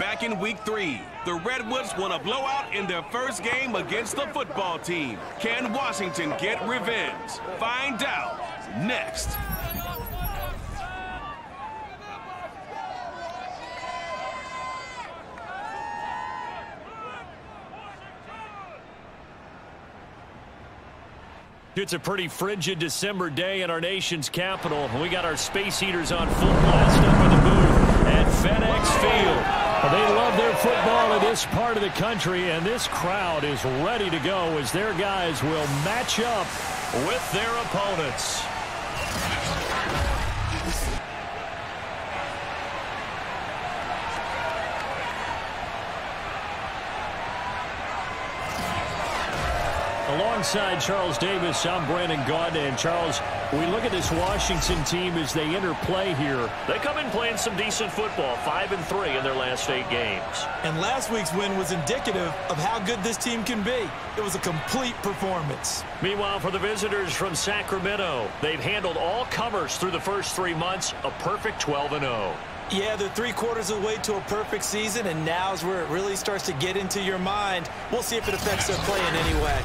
Back in week 3, the Redwoods won a blowout in their first game against the football team. Can Washington get revenge? Find out next. It's a pretty frigid December day in our nation's capital. We got our space heaters on full blast up in the booth at FedEx Field. They love their football in this part of the country, and this crowd is ready to go as their guys will match up with their opponents. Alongside Charles Davis, I'm Brandon Gaudin. And Charles, we look at this Washington team as they interplay here. They come in playing some decent football, 5-3 in their last 8 games. And last week's win was indicative of how good this team can be. It was a complete performance. Meanwhile, for the visitors from Sacramento, they've handled all comers through the first 3 months, a perfect 12-0. Yeah, they're 3/4 of the way to a perfect season, and now's where it really starts to get into your mind. We'll see if it affects their play in any way.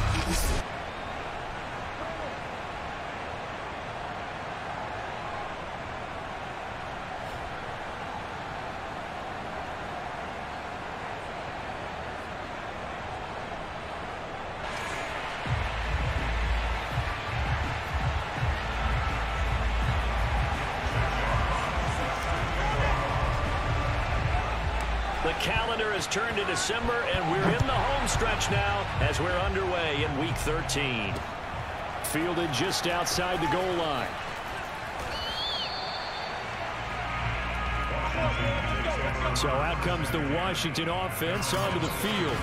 The calendar has turned to December, and we're in the home stretch now as we're underway in Week 13. Fielded just outside the goal line. So out comes the Washington offense onto the field.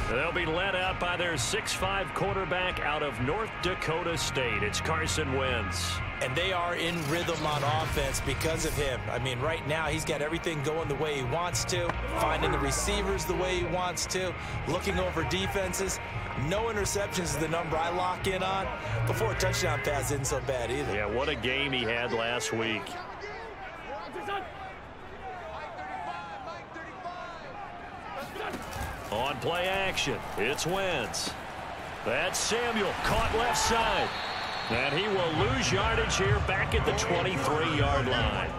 They'll be led out by their 6'5" quarterback out of North Dakota State. It's Carson Wentz. And they are in rhythm on offense because of him. I mean, right now he's got everything going the way he wants to, finding the receivers the way he wants to, looking over defenses. No interceptions is the number I lock in on. Before a touchdown pass isn't so bad either. Yeah, what a game he had last week. On play action, it's Wentz. That's Samuel, caught left side. And he will lose yardage here back at the 23-yard line.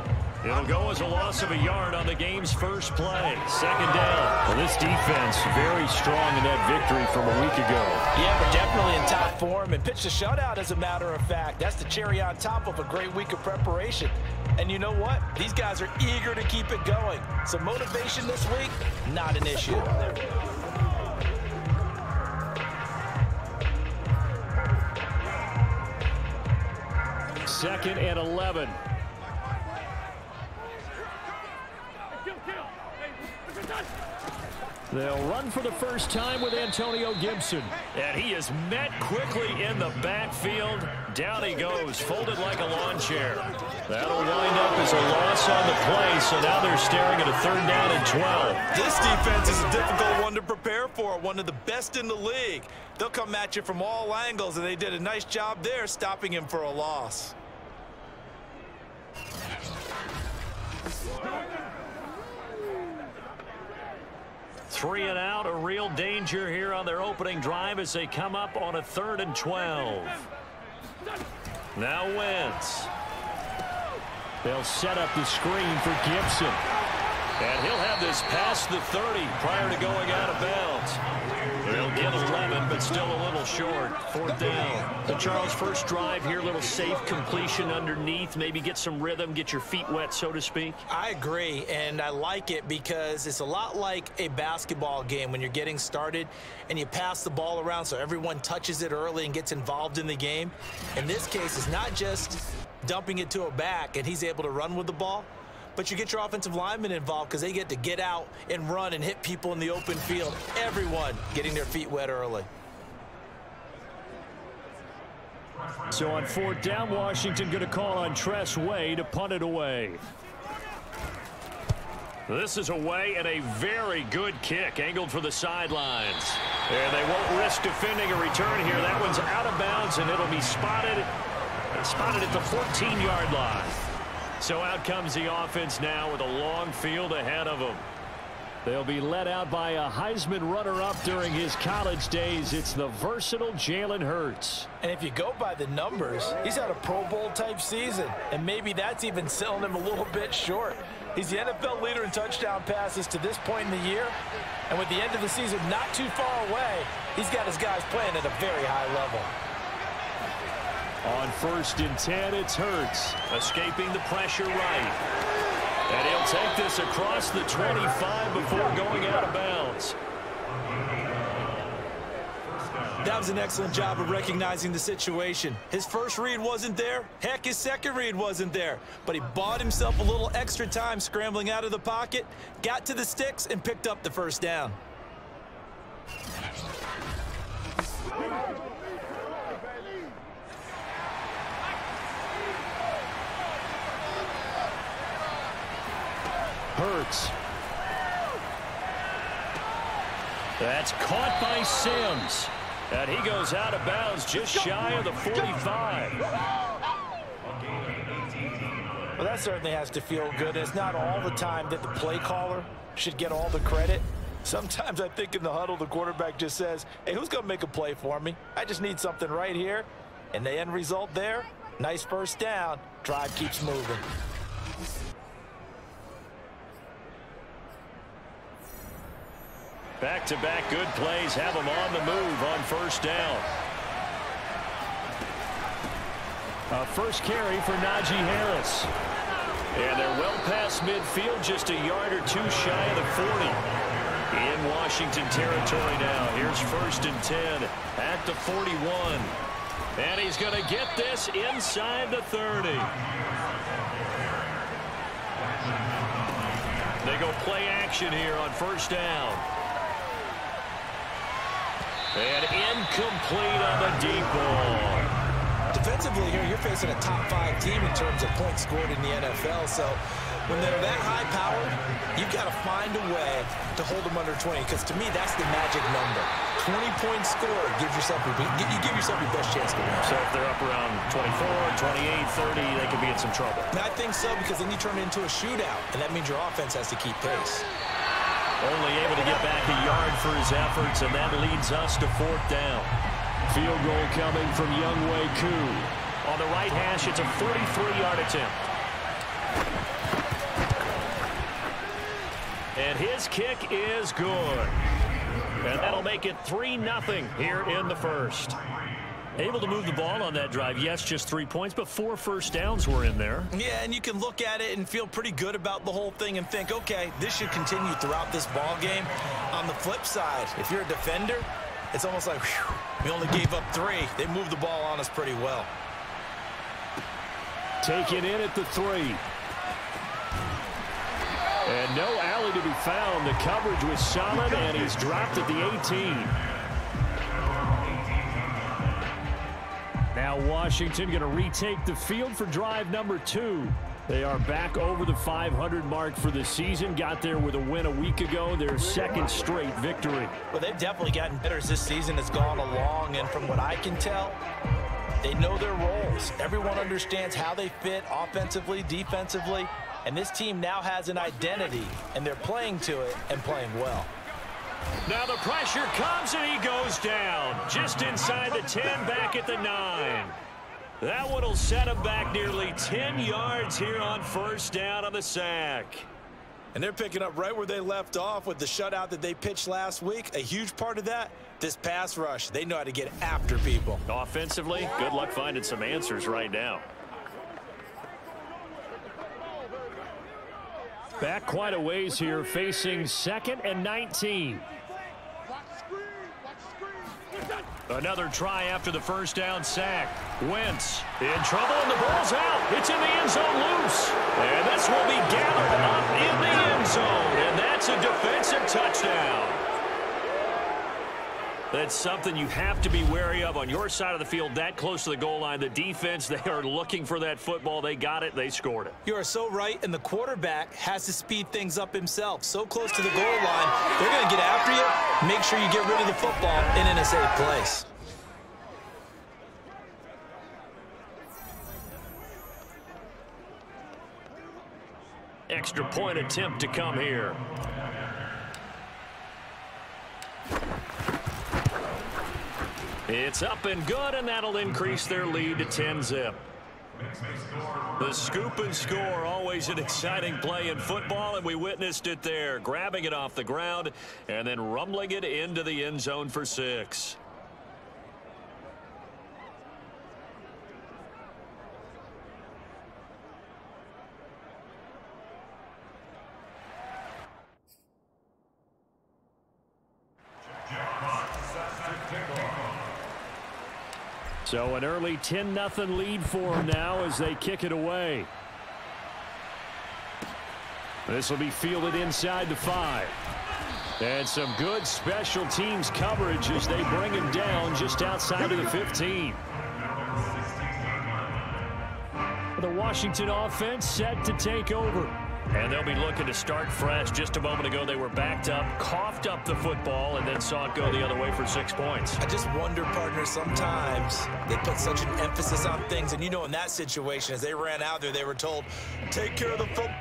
It'll go as a loss of a yard on the game's first play. Second down. Well, this defense very strong in that victory from a week ago. Yeah, but definitely in top form and pitched a shutout, as a matter of fact. That's the cherry on top of a great week of preparation. And you know what? These guys are eager to keep it going. So motivation this week, not an issue. Second and 11. They'll run for the first time with Antonio Gibson. And he is met quickly in the backfield. Down he goes, folded like a lawn chair. That'll wind up as a loss on the play, so now they're staring at a 3rd down and 12. This defense is a difficult one to prepare for, one of the best in the league. They'll come at you from all angles, and they did a nice job there stopping him for a loss. Three and out, a real danger here on their opening drive as they come up on a 3rd and 12. Now Wentz. They'll set up the screen for Gibson. And he'll have this past the 30 prior to going out of bounds. They'll get 11, but still a little short. 4th down. The Charles first drive here, little safe completion underneath. Maybe get some rhythm, get your feet wet, so to speak. I agree, and I like it because it's a lot like a basketball game when you're getting started and you pass the ball around so everyone touches it early and gets involved in the game. In this case, it's not just dumping it to a back and he's able to run with the ball, but you get your offensive linemen involved because they get to get out and run and hit people in the open field. Everyone getting their feet wet early. So on 4th down, Washington going to call on Tress Way to punt it away. This is away and a very good kick, angled for the sidelines. And they won't risk defending a return here. That one's out of bounds, and it'll be spotted at the 14-yard line. So out comes the offense now with a long field ahead of them. They'll be led out by a Heisman runner-up during his college days. It's the versatile Jalen Hurts. And if you go by the numbers, he's had a Pro Bowl-type season, and maybe that's even selling him a little bit short. He's the NFL leader in touchdown passes to this point in the year, and with the end of the season not too far away, he's got his guys playing at a very high level. On 1st and 10, it's Hurts, escaping the pressure right. And he'll take this across the 25 before going out of bounds. That was an excellent job of recognizing the situation. His first read wasn't there. Heck, his second read wasn't there. But he bought himself a little extra time scrambling out of the pocket, got to the sticks, and picked up the first down. Hurts. That's caught by Sims. And he goes out of bounds just shy of the 45. Well, that certainly has to feel good. It's not all the time that the play caller should get all the credit. Sometimes I think in the huddle, the quarterback just says, hey, who's going to make a play for me? I just need something right here. And the end result there, nice first down. Drive keeps moving. Back-to-back good plays have him on the move on first down. A first carry for Najee Harris. And they're well past midfield, just a yard or two shy of the 40. In Washington territory now. Here's 1st and 10 at the 41. And he's going to get this inside the 30. They go play action here on first down. And incomplete on the deep ball. Defensively here, you're facing a top 5 team in terms of points scored in the NFL. So when they're that high powered, you've got to find a way to hold them under 20. Because to me, that's the magic number. 20 points scored gives yourself you give yourself your best chance to win. So if they're up around 24, 28, 30, they could be in some trouble. And I think so, because then you turn it into a shootout, and that means your offense has to keep pace. Only able to get back a yard for his efforts, and that leads us to 4th down. Field goal coming from Younghoe Koo. On the right hash, it's a 43-yard attempt. And his kick is good. And that'll make it 3-0 here in the first. Able to move the ball on that drive. Yes, just 3 points, but 4 first downs were in there. Yeah, and you can look at it and feel pretty good about the whole thing and think, okay, this should continue throughout this ball game. On the flip side, if you're a defender, it's almost like, whew, we only gave up 3. They moved the ball on us pretty well. Taken in at the 3. And no alley to be found. The coverage was solid, and he's dropped at the 18. Now Washington going to retake the field for drive number 2. They are back over the 500 mark for the season. Got there with a win a week ago. Their 2nd straight victory. Well, they've definitely gotten better as this season has gone along. And from what I can tell, they know their roles. Everyone understands how they fit offensively, defensively. And this team now has an identity, and they're playing to it and playing well. Now the pressure comes, and he goes down. Just inside the 10, back at the 9. That one will set him back nearly 10 yards here on first down on the sack. And they're picking up right where they left off with the shutout that they pitched last week. A huge part of that, this pass rush. They know how to get after people. Offensively, good luck finding some answers right now. Back quite a ways here, facing 2nd and 19. Another try after the first down sack. Wentz in trouble, and the ball's out. It's in the end zone loose. And this will be gathered up in the end zone. And that's a defensive touchdown. That's something you have to be wary of on your side of the field, that close to the goal line. The defense, they are looking for that football. They got it. They scored it. You are so right, and the quarterback has to speed things up himself. So close to the goal line, they're going to get after you. Make sure you get rid of the football and in a safe place. Extra point attempt to come here. It's up and good, and that'll increase their lead to 10-zip. The scoop and score, always an exciting play in football, and we witnessed it there, grabbing it off the ground and then rumbling it into the end zone for 6. So an early 10-0 lead for them now as they kick it away. This will be fielded inside the 5. And some good special teams coverage as they bring him down just outside of the 15. The Washington offense set to take over. And they'll be looking to start fresh. Just a moment ago, they were backed up, coughed up the football, and then saw it go the other way for 6 points. I just wonder, partner, sometimes they put such an emphasis on things. And, you know, in that situation, as they ran out there, they were told, take care of the football.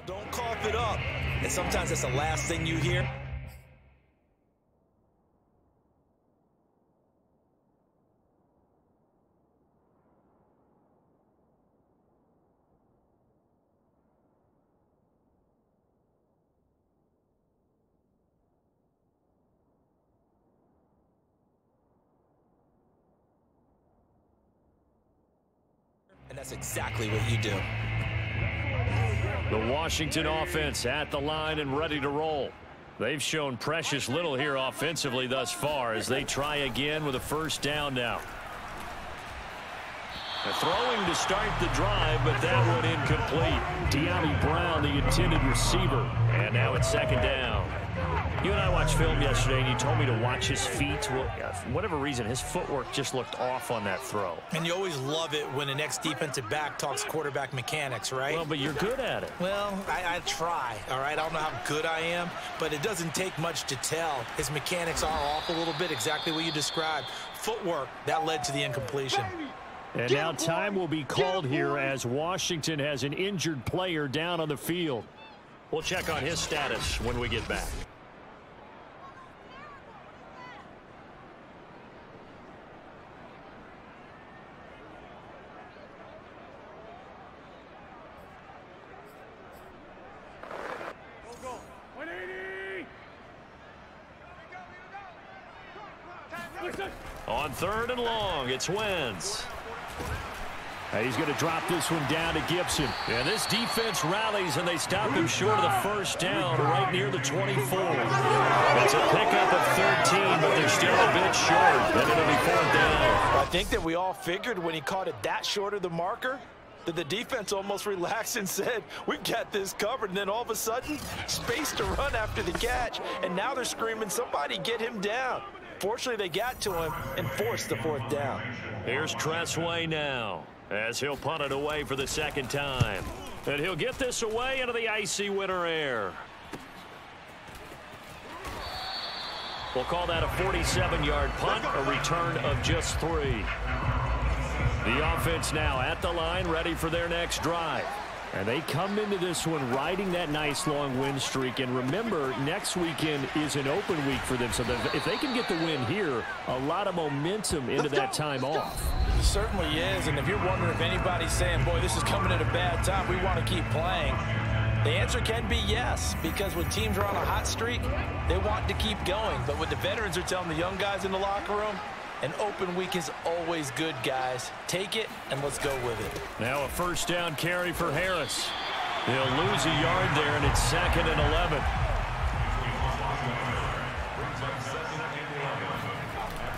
Don't cough it up. And sometimes that's the last thing you hear. And that's exactly what you do. The Washington offense at the line and ready to roll. They've shown precious little here offensively thus far as they try again with a first down now. Throwing to start the drive, but that one incomplete. De'Ami Brown, the intended receiver. And now it's second down. You and I watched film yesterday, and you told me to watch his feet. Well, for whatever reason, his footwork just looked off on that throw. And you always love it when an ex-defensive back talks quarterback mechanics, right? Well, but you're good at it. Well, I try, all right? I don't know how good I am, but it doesn't take much to tell. His mechanics are off a little bit, exactly what you described. Footwork, that led to the incompletion. And now time will be called here as Washington has an injured player down on the field. We'll check on his status when we get back. On 3rd and long, it's Wentz. He's going to drop this one down to Gibson. And this defense rallies, and they stop him short of the first down right near the 24. It's a pickup of 13, but they're still a bit short. Then it'll be 4th down. I think that we all figured when he caught it that short of the marker that the defense almost relaxed and said, we've got this covered. And then all of a sudden, space to run after the catch. And now they're screaming, somebody get him down. Fortunately, they got to him and forced the 4th down. Here's Tressway now as he'll punt it away for the 2nd time. And he'll get this away into the icy winter air. We'll call that a 47-yard punt, a return of just 3. The offense now at the line, ready for their next drive. And they come into this one riding that nice long win streak. And remember, next weekend is an open week for them. So if they can get the win here, a lot of momentum into that time off. It certainly is. And if you're wondering if anybody's saying, boy, this is coming at a bad time, we want to keep playing, the answer can be yes. Because when teams are on a hot streak, they want to keep going. But what the veterans are telling the young guys in the locker room, an open week is always good, guys. Take it, and let's go with it. Now a first down carry for Harris. He'll lose a yard there, and it's 2nd and 11.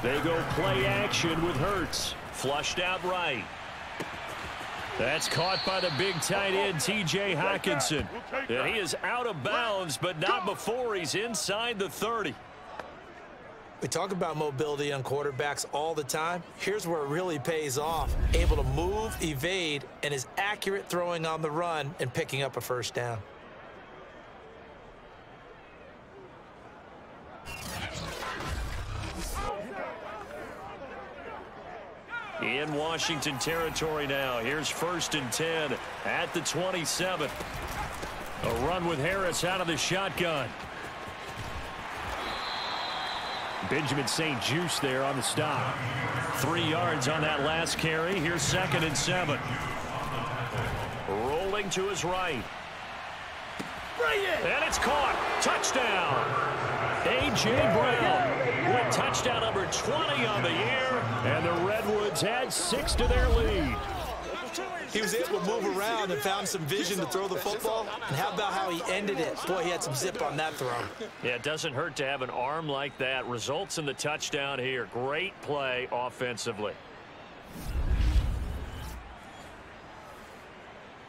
They go play action with Hurts. Flushed out right. That's caught by the big tight end, T.J. Hockenson. And he is out of bounds, but not before he's inside the 30. We talk about mobility on quarterbacks all the time. Here's where it really pays off. Able to move, evade, and is accurate throwing on the run and picking up a first down. In Washington territory now. Here's 1st and 10 at the 27. A run with Harris out of the shotgun. Benjamin St-Juste there on the stop. 3 yards on that last carry. Here's 2nd and 7. Rolling to his right. And it's caught. Touchdown. A.J. Brown with touchdown number 20 on the year. And the Redwoods had 6 to their lead. He was able to move around and found some vision to throw the football. And how about how he ended it? Boy, he had some zip on that throw. Yeah, it doesn't hurt to have an arm like that. Results in the touchdown here. Great play offensively.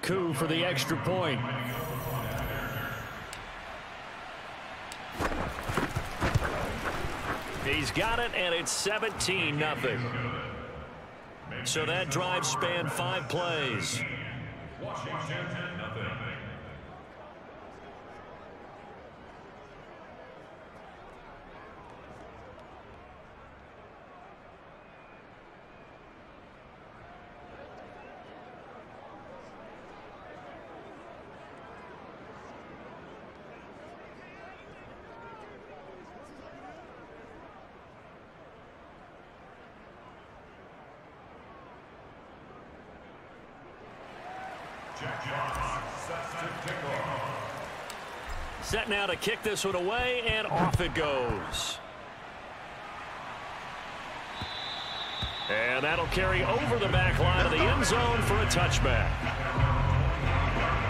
Coup for the extra point. He's got it, and it's 17-0. So that drive spanned 5 plays. Washington, 0. Set now to kick this one away, and off it goes. And that'll carry over the back line of the end zone for a touchback.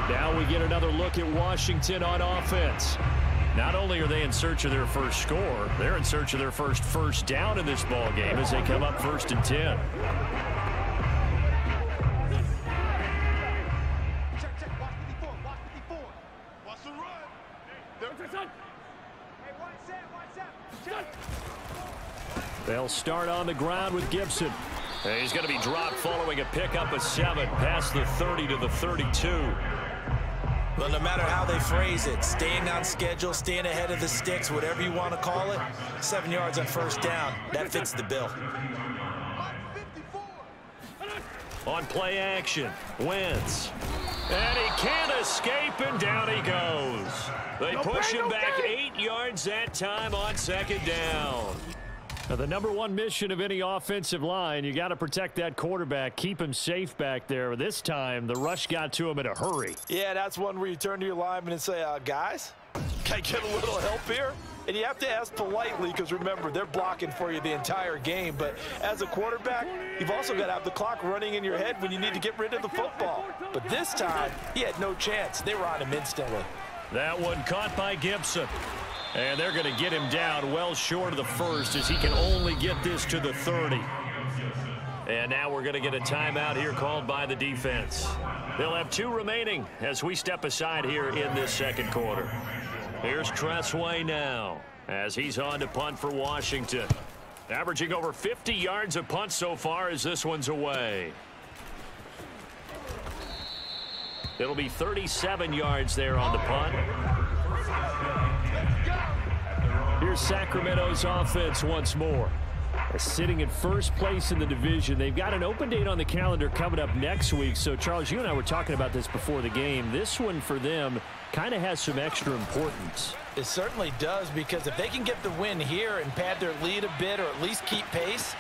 Now we get another look at Washington on offense. Not only are they in search of their first score, they're in search of their first down in this ball game as they come up 1st and 10. They'll start on the ground with Gibson. And he's going to be dropped following a pickup of 7 past the 30 to the 32. Well, no matter how they phrase it, staying on schedule, staying ahead of the sticks, whatever you want to call it, 7 yards on 1st down, that fits the bill. On play action, Wentz. And he can't escape, and down he goes. They push him back 8 yards that time on 2nd down. Now, the #1 mission of any offensive line, you got to protect that quarterback, keep him safe back there. This time, the rush got to him in a hurry. Yeah, that's one where you turn to your lineman and say, guys, can I get a little help here? And you have to ask politely because, remember, they're blocking for you the entire game. But as a quarterback, you've also got to have the clock running in your head when you need to get rid of the football. But this time, he had no chance. They were on him instantly. That one caught by Gibson. And they're going to get him down well short of the 1st as he can only get this to the 30. And now we're going to get a timeout here called by the defense. They'll have 2 remaining as we step aside here in this 2nd quarter. Here's Tressway now as he's on to punt for Washington. Averaging over 50 yards a punt so far as this one's away. It'll be 37 yards there on the punt. Here's Sacramento's offense once more. Sitting in 1st place in the division. They've got an open date on the calendar coming up next week. So, Charles, you and I were talking about this before the game. This one for them kind of has some extra importance. It certainly does, because if they can get the win here and pad their lead a bit or at least keep pace,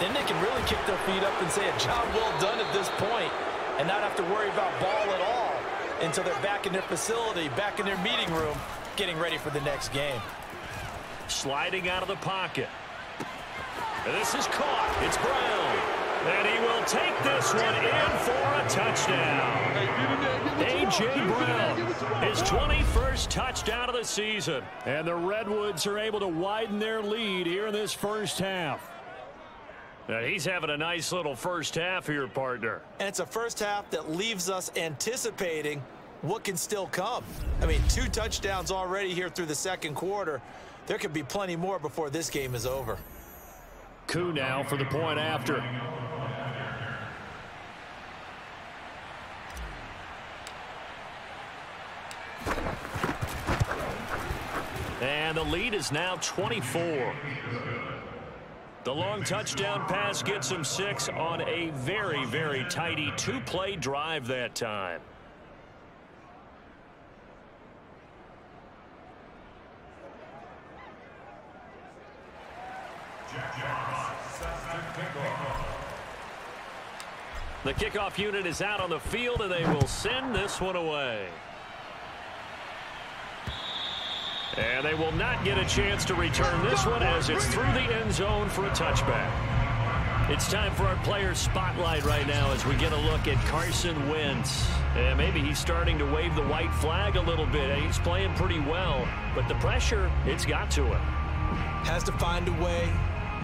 then they can really kick their feet up and say a job well done at this point and not have to worry about ball at all until they're back in their facility, back in their meeting room, getting ready for the next game. Sliding out of the pocket. This is caught. It's Brown. And he will take this one in for a touchdown. A.J. Brown, his 21st touchdown of the season. And the Redwoods are able to widen their lead here in this 1st half. Now, he's having a nice little 1st half here, partner. And it's a 1st half that leaves us anticipating what can still come. I mean, 2 touchdowns already here through the 2nd quarter. There could be plenty more before this game is over. Koo now for the point after. And the lead is now 24. The long touchdown pass gets him 6 on a very, very tidy 2-play drive that time. The kickoff unit is out on the field, and they will send this one away. And they will not get a chance to return this one as it's through the end zone for a touchback. It's time for our player spotlight right now as we get a look at Carson Wentz. And maybe he's starting to wave the white flag a little bit. He's playing pretty well, but the pressure, it's got to him. Has to find a way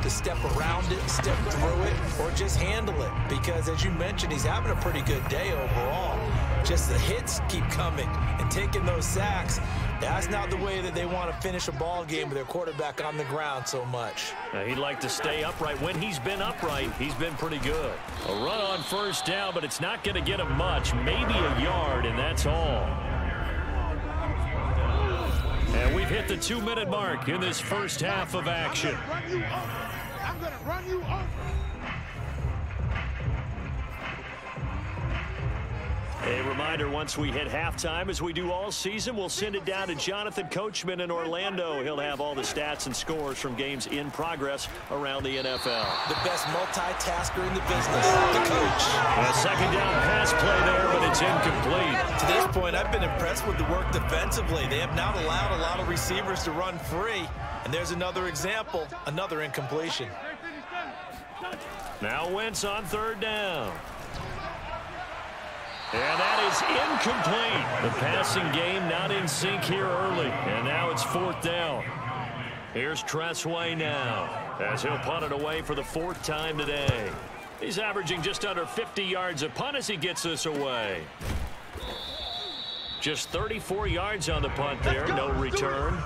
to step around it, step through it, or just handle it. Because as you mentioned, he's having a pretty good day overall. Just the hits keep coming and taking those sacks. That's not the way that they want to finish a ball game with their quarterback on the ground so much. Now, he'd like to stay upright. When he's been upright, he's been pretty good. A run on first down, but it's not going to get him much. Maybe a yard, and that's all. And we've hit the 2-minute mark in this first half of action. I'm going to run you over. A reminder, once we hit halftime, as we do all season, we'll send it down to Jonathan Coachman in Orlando. He'll have all the stats and scores from games in progress around the NFL. The best multitasker in the business, the coach. A second down pass play there, but it's incomplete. To this point, I've been impressed with the work defensively. They have not allowed a lot of receivers to run free. And there's another example, another incompletion. Now Wentz on third down. And that is incomplete. The passing game not in sync here early. And now it's fourth down. Here's Tressway now as he'll punt it away for the 4th time today. He's averaging just under 50 yards a punt as he gets this away. Just 34 yards on the punt there. No return.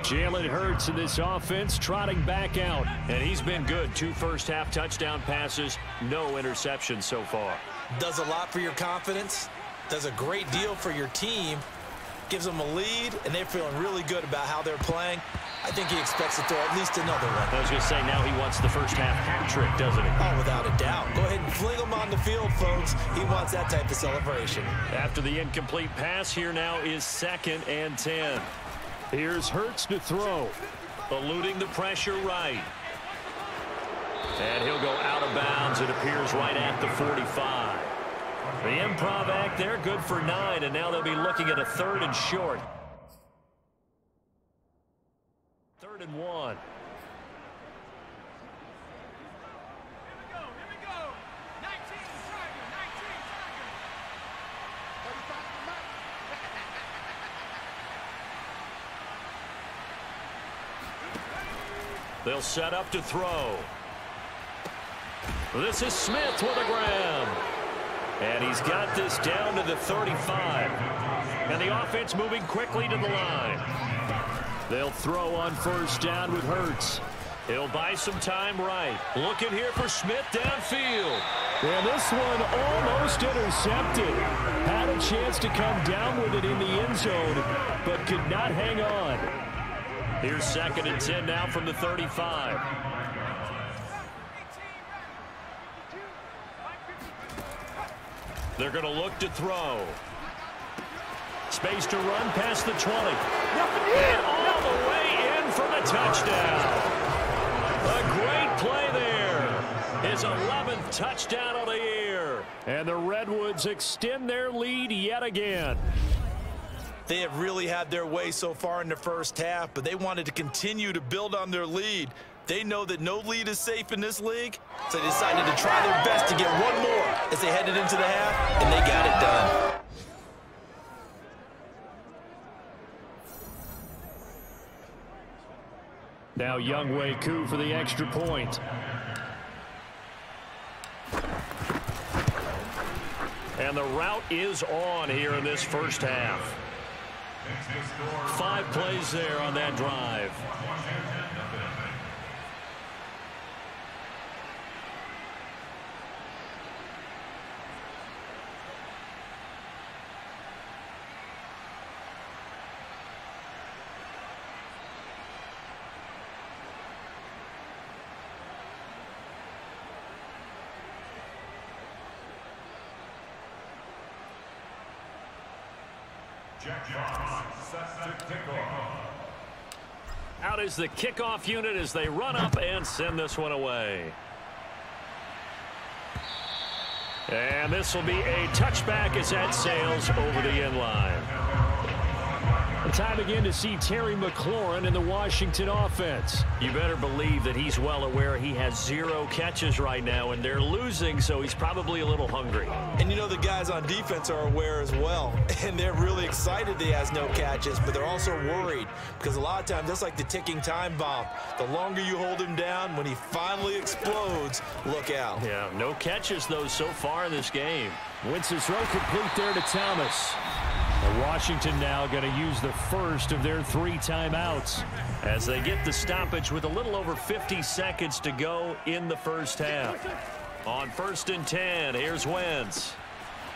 Jalen Hurts in this offense trotting back out. And he's been good. 2 first-half touchdown passes. No interceptions so far. Does a lot for your confidence. Does a great deal for your team. Gives them a lead, and they're feeling really good about how they're playing. I think he expects to throw at least another one. I was going to say, now he wants the first-half hat trick, doesn't he? Oh, without a doubt. Go ahead and fling him on the field, folks. He wants that type of celebration. After the incomplete pass, here now is 2nd and 10. Here's Hurts to throw. Eluding the pressure right. And he'll go out of bounds. It appears right at the 45. The improv act there, good for 9, and now they'll be looking at a 3rd and short. 3rd and 1. They'll set up to throw. This is Smith with a grab. And he's got this down to the 35. And the offense moving quickly to the line. They'll throw on first down with Hurts. He'll buy some time right. Looking here for Smith downfield. And this one almost intercepted. Had a chance to come down with it in the end zone, but could not hang on. Here's 2nd and 10 now from the 35. They're going to look to throw. Space to run past the 20. And all the way in for the touchdown. A great play there. His 11th touchdown of the year. And the Redwoods extend their lead yet again. They have really had their way so far in the first half, but they wanted to continue to build on their lead. They know that no lead is safe in this league, so they decided to try their best to get one more as they headed into the half, and they got it done. Now Younghoe Koo for the extra point. And the route is on here in this first half. 5 plays there on that drive. Out is the kickoff unit as they run up and send this one away. And this will be a touchback as that sails over the end line. Time again to see Terry McLaurin in the Washington offense. You better believe that he's well aware he has 0 catches right now, and they're losing, so he's probably a little hungry. And you know the guys on defense are aware as well, and they're really excited that he has no catches, but they're also worried because a lot of times that's like the ticking time bomb. The longer you hold him down, when he finally explodes, look out. Yeah, no catches, though, so far in this game. Winston's throw complete there to Thomas. Washington now going to use the first of their 3 timeouts as they get the stoppage with a little over 50 seconds to go in the first half. On 1st and 10, here's Wentz.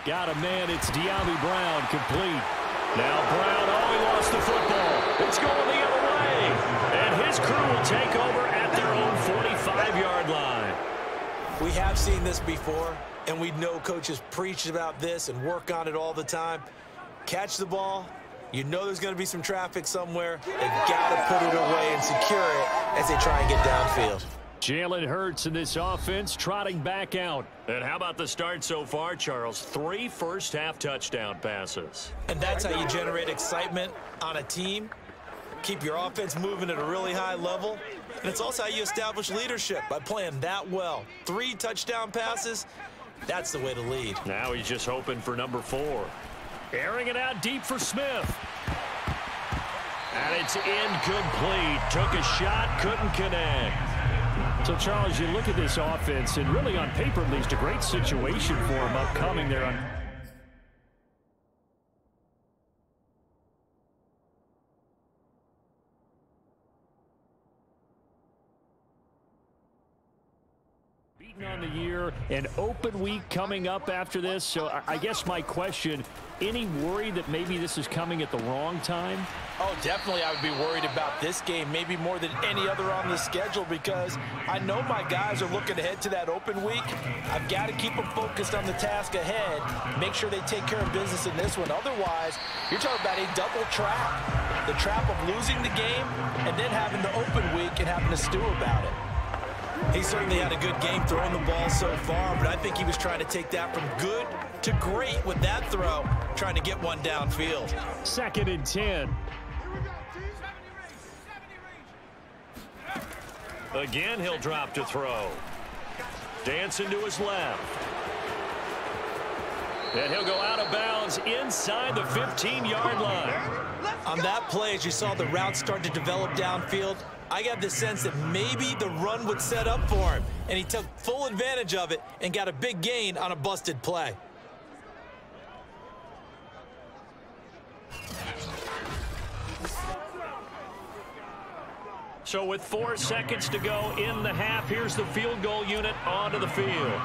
Got a man, it's De'Ami Brown, complete. Now Brown, he lost the football. It's going the other way. And his crew will take over at their own 45-yard line. We have seen this before, and we know coaches preach about this and work on it all the time. Catch the ball. You know there's going to be some traffic somewhere. They've got to put it away and secure it as they try and get downfield. Jalen Hurts in this offense trotting back out. And how about the start so far, Charles? 3 first-half touchdown passes. And that's how you generate excitement on a team. Keep your offense moving at a really high level. And it's also how you establish leadership by playing that well. 3 touchdown passes, that's the way to lead. Now he's just hoping for number 4. Airing it out deep for Smith. And it's incomplete. Took a shot, couldn't connect. So, Charles, you look at this offense, and really on paper, at least, a great situation for him upcoming there on. On the year, an open week coming up after this. So I guess my question, any worry that maybe this is coming at the wrong time? Oh, definitely I would be worried about this game, maybe more than any other on the schedule, because I know my guys are looking ahead to that open week. I've got to keep them focused on the task ahead, make sure they take care of business in this one. Otherwise, you're talking about a double trap. The trap of losing the game and then having the open week and having to stew about it. He certainly had a good game throwing the ball so far, but I think he was trying to take that from good to great with that throw, trying to get one downfield. 2nd and 10. Again, he'll drop to throw. Dancing to his left. And he'll go out of bounds inside the 15-yard line. On that play, as you saw the route start to develop downfield, I got the sense that maybe the run would set up for him, and he took full advantage of it and got a big gain on a busted play. So with 4 seconds to go in the half, here's the field goal unit onto the field.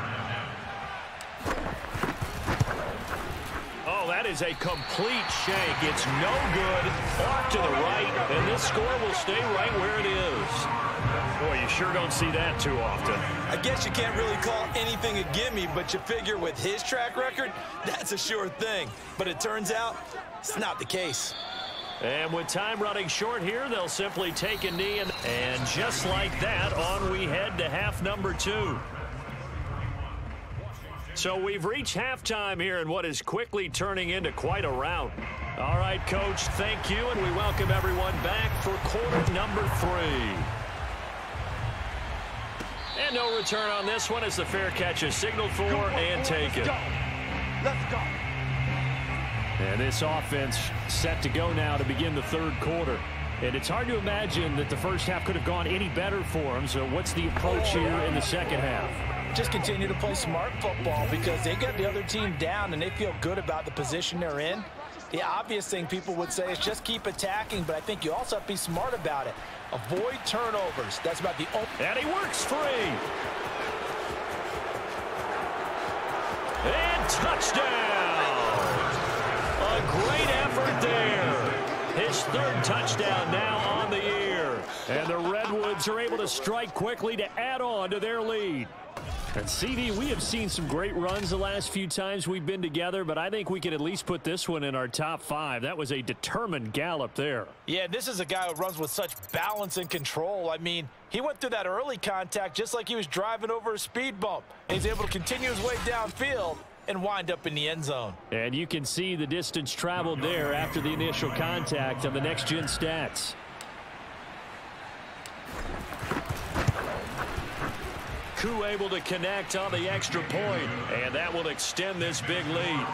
Oh, that is a complete shank. It's no good. Off to the right, and this score will stay right where it is. Boy, you sure don't see that too often. I guess you can't really call anything a gimme, but you figure with his track record, that's a sure thing. But it turns out it's not the case. And with time running short here, they'll simply take a knee, and just like that, on we head to half number 2. So we've reached halftime here in what is quickly turning into quite a rout. All right, Coach, thank you, and we welcome everyone back for quarter number 3. And no return on this one as the fair catch is signaled for and taken. Let's go. And this offense set to go now to begin the 3rd quarter. And it's hard to imagine that the first half could have gone any better for them. So what's the approach here in the 2nd half? Just continue to play smart football because they got the other team down and they feel good about the position they're in. The obvious thing people would say is just keep attacking, but I think you also have to be smart about it. Avoid turnovers. That's about the only... And he works free. And touchdown. A great effort there. His third touchdown now on the year. And the Redwoods are able to strike quickly to add on to their lead. And CD, we have seen some great runs the last few times we've been together, but I think we can at least put this one in our top 5. That was a determined gallop there. Yeah, this is a guy who runs with such balance and control. I mean, he went through that early contact just like he was driving over a speed bump. And he's able to continue his way downfield and wind up in the end zone. And you can see the distance traveled there after the initial contact on the next-gen stats. Koo able to connect on the extra point, and that will extend this big lead.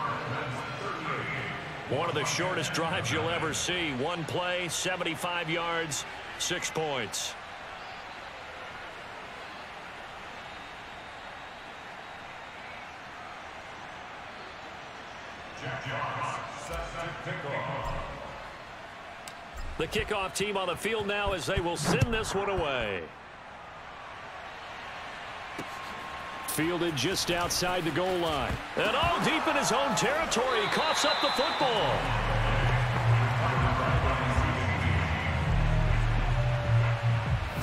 One of the shortest drives you'll ever see. One play, 75 yards, 6 points. The kickoff team on the field now as they will send this one away. Fielded just outside the goal line. And all deep in his own territory. He coughs up the football.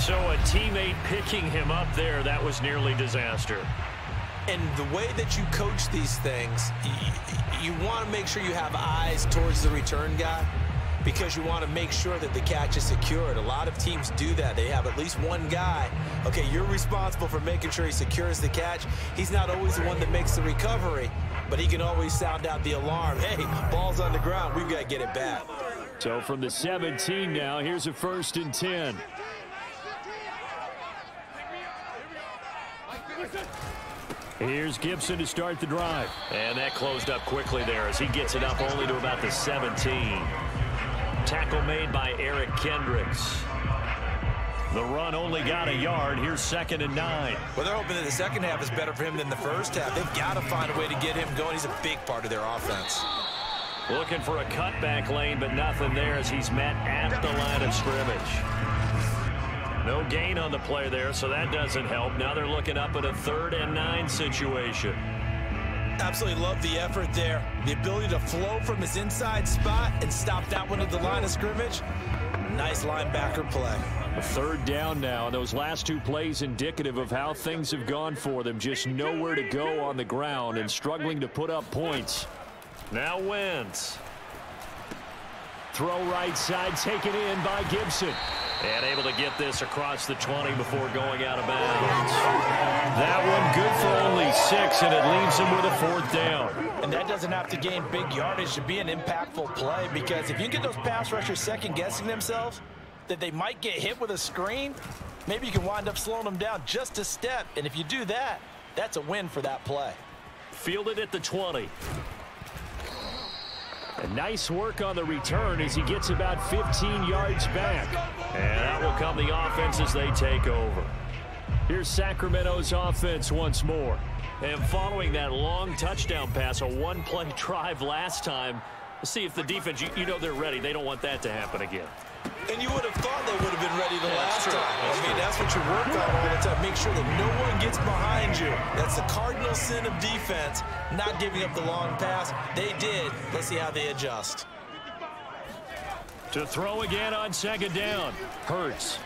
So a teammate picking him up there, that was nearly disaster. And the way that you coach these things, you want to make sure you have eyes towards the return guy, because you want to make sure that the catch is secured. A lot of teams do that. They have at least one guy. Okay, you're responsible for making sure he secures the catch. He's not always the one that makes the recovery, but he can always sound out the alarm. Hey, ball's on the ground. We've got to get it back. So from the 17 now, here's a 1st and 10. Here's Gibson to start the drive. And that closed up quickly there as he gets it up only to about the 17. Tackle made by Eric Kendricks. The run only got a yard. Here's 2nd and 9. Well, they're hoping that the second half is better for him than the first half. They've got to find a way to get him going. He's a big part of their offense. Looking for a cutback lane, but nothing there as he's met at the line of scrimmage. No gain on the play there, so that doesn't help. Now they're looking up at a 3rd and 9 situation. Absolutely love the effort there. The ability to flow from his inside spot and stop that one at the line of scrimmage. Nice linebacker play. A 3rd down now, and those last 2 plays indicative of how things have gone for them. Just nowhere to go on the ground and struggling to put up points. Now Wentz. Throw right side, taken in by Gibson. And able to get this across the 20 before going out of bounds. That one good for only 6, and it leaves him with a 4th down. And that doesn't have to gain big yardage to be an impactful play, because if you get those pass rushers second-guessing themselves, that they might get hit with a screen, maybe you can wind up slowing them down just a step. And if you do that, that's a win for that play. Fielded at the 20. And nice work on the return as he gets about 15 yards back. And that will come the offense as they take over. Here's Sacramento's offense once more. And following that long touchdown pass, a 1-play drive last time, let's see if the defense, you know they're ready. They don't want that to happen again. And you would have thought they would have been ready the last time. I mean, that's what you work on all the time. Make sure that no one gets behind you. That's the cardinal sin of defense, not giving up the long pass. They did. Let's see how they adjust. To throw again on 2nd down. Hurts.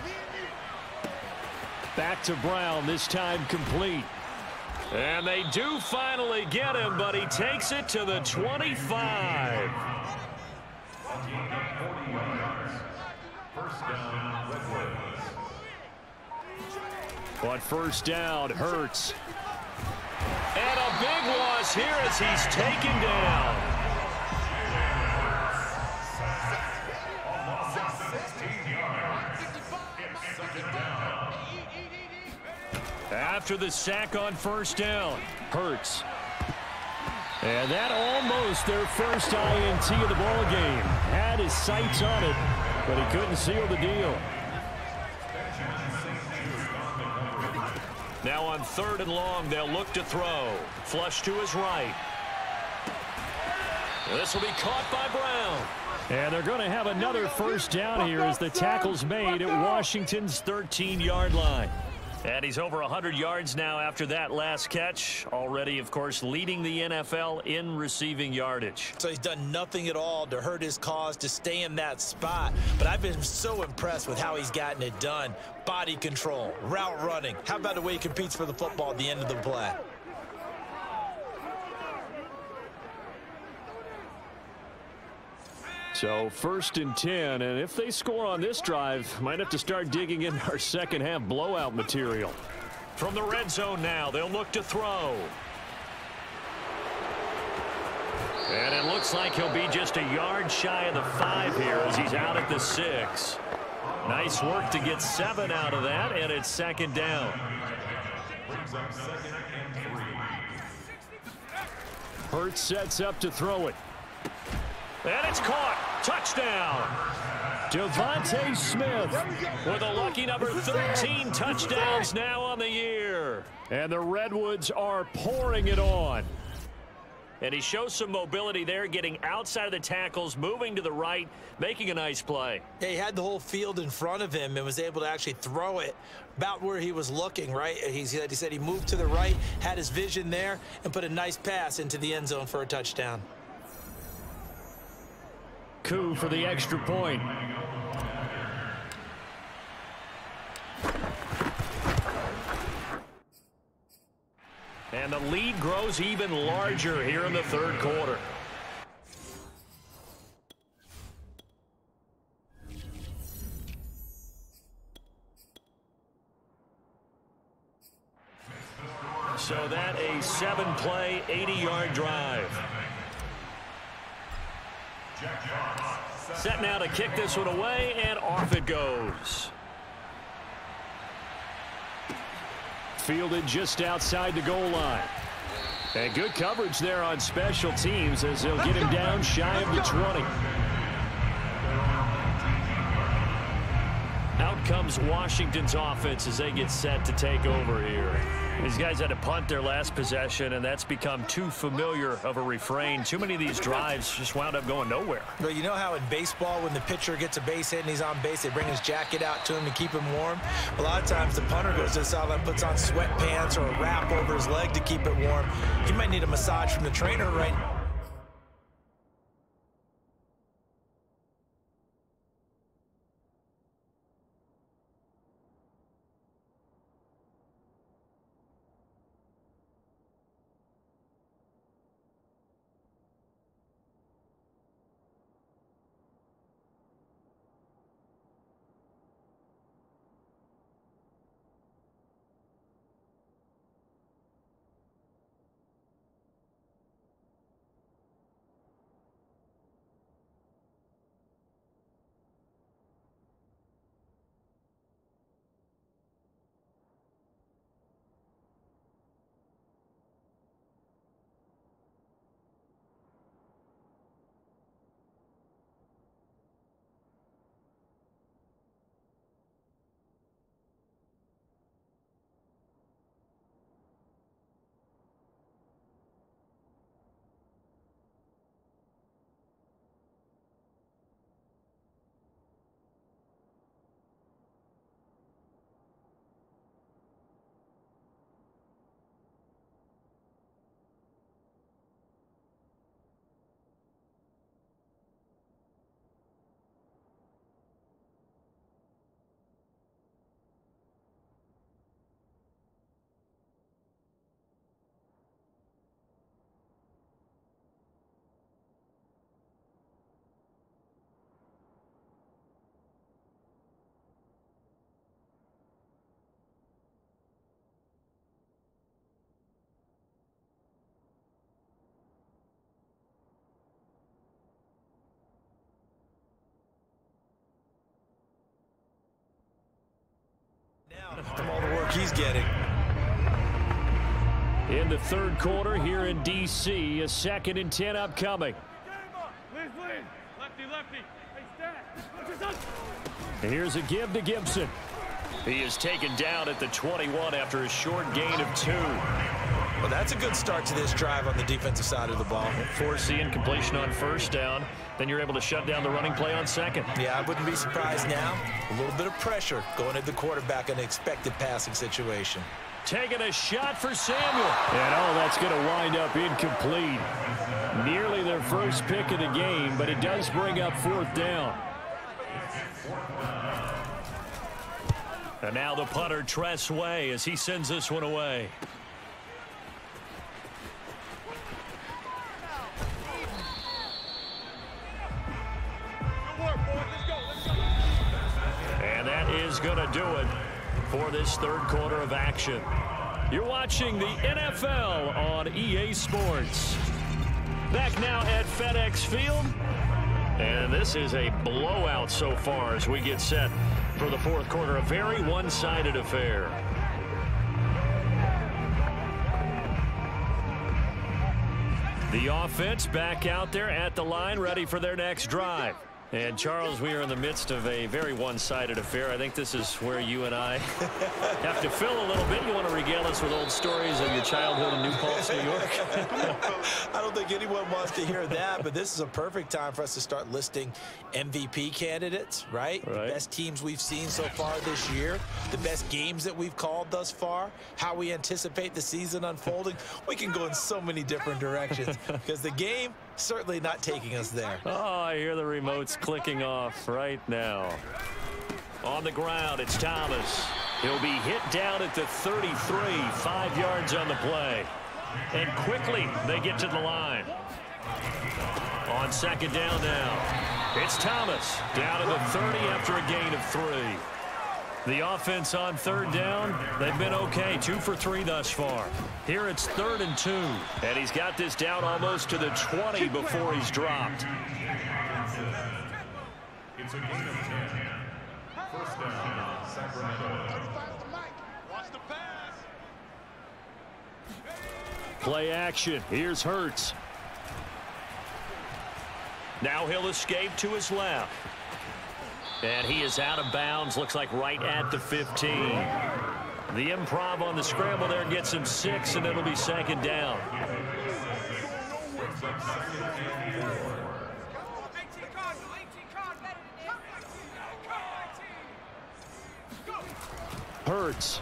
Back to Brown, this time complete. And they do finally get him, but he takes it to the 25. But 1st down, Hurts. And a big loss here as he's taken down. After the sack on 1st down, Hurts. And that almost their first INT of the ball game. Had his sights on it, but he couldn't seal the deal. Now on 3rd and long, they'll look to throw. Flush to his right. This will be caught by Brown. And they're going to have another first down here as the tackle's made at Washington's 13-yard line. And he's over 100 yards now after that last catch. Already, of course, leading the NFL in receiving yardage. So he's done nothing at all to hurt his cause, to stay in that spot. But I've been so impressed with how he's gotten it done. Body control, route running. How about the way he competes for the football at the end of the play? So 1st and 10, and if they score on this drive, might have to start digging in our second half blowout material. From the red zone now, they'll look to throw. And it looks like he'll be just a yard shy of the 5 here as he's out at the 6. Nice work to get 7 out of that, and it's 2nd down. Hurts sets up to throw it. And it's caught. Touchdown. Devontae Smith with a lucky number 13 touchdowns now on the year. And the Redwoods are pouring it on. And he shows some mobility there, getting outside of the tackles, moving to the right, making a nice play. Yeah, he had the whole field in front of him and was able to actually throw it about where he was looking, right? He said he moved to the right, had his vision there, and put a nice pass into the end zone for a touchdown. Coup for the extra point. And the lead grows even larger here in the 3rd quarter. So that a 7-play, 80-yard drive. Set now to kick this one away, and off it goes. Fielded just outside the goal line. And good coverage there on special teams as they'll get him down shy of the 20. Out comes Washington's offense as they get set to take over here. These guys had to punt their last possession, and that's become too familiar of a refrain. Too many of these drives just wound up going nowhere. Well, you know how in baseball when the pitcher gets a base hit and he's on base, they bring his jacket out to him to keep him warm? A lot of times the punter goes to the sideline, puts on sweatpants or a wrap over his leg to keep it warm. He might need a massage from the trainer right now. From all the work he's getting. In the 3rd quarter here in D.C., a 2nd and 10 upcoming. And here's a give to Gibson. He is taken down at the 21 after a short gain of 2. Well, that's a good start to this drive on the defensive side of the ball. Forcing completion on first down. Then you're able to shut down the running play on second. Yeah, I wouldn't be surprised now. A little bit of pressure going at the quarterback in an expected passing situation. Taking a shot for Samuel. And that's going to wind up incomplete. Nearly their first pick of the game, but it does bring up fourth down. And now the punter, Tress Way, as he sends this one away. And that is going to do it for this third quarter of action. You're watching the NFL on EA Sports. Back now at FedEx Field. And this is a blowout so far as we get set for the fourth quarter. A very one-sided affair. The offense back out there at the line, ready for their next drive. And, Charles, we are in the midst of a very one-sided affair. I think this is where you and I have to fill a little bit. You want to regale us with old stories of your childhood in New Paltz, New York? I don't think anyone wants to hear that, but this is a perfect time for us to start listing MVP candidates, right? The best teams we've seen so far this year, the best games that we've called thus far, how we anticipate the season unfolding. We can go in so many different directions because the game certainly not taking us there. Oh, I hear the remotes clicking off right now. On the ground, it's Thomas. He'll be hit down at the 33, 5 yards on the play. And quickly, they get to the line. On second down now, it's Thomas down to the 30 after a gain of 3. The offense on third down, they've been okay, 2 for 3 thus far. Here it's 3rd and 2, and he's got this down almost to the 20 before he's dropped. It's a gain of 10. First down, Sacramento. Watch the pass. Play action. Here's Hurts. Now he'll escape to his left. And he is out of bounds, looks like right at the 15. The improv on the scramble there gets him 6, and it'll be second down. Hurts.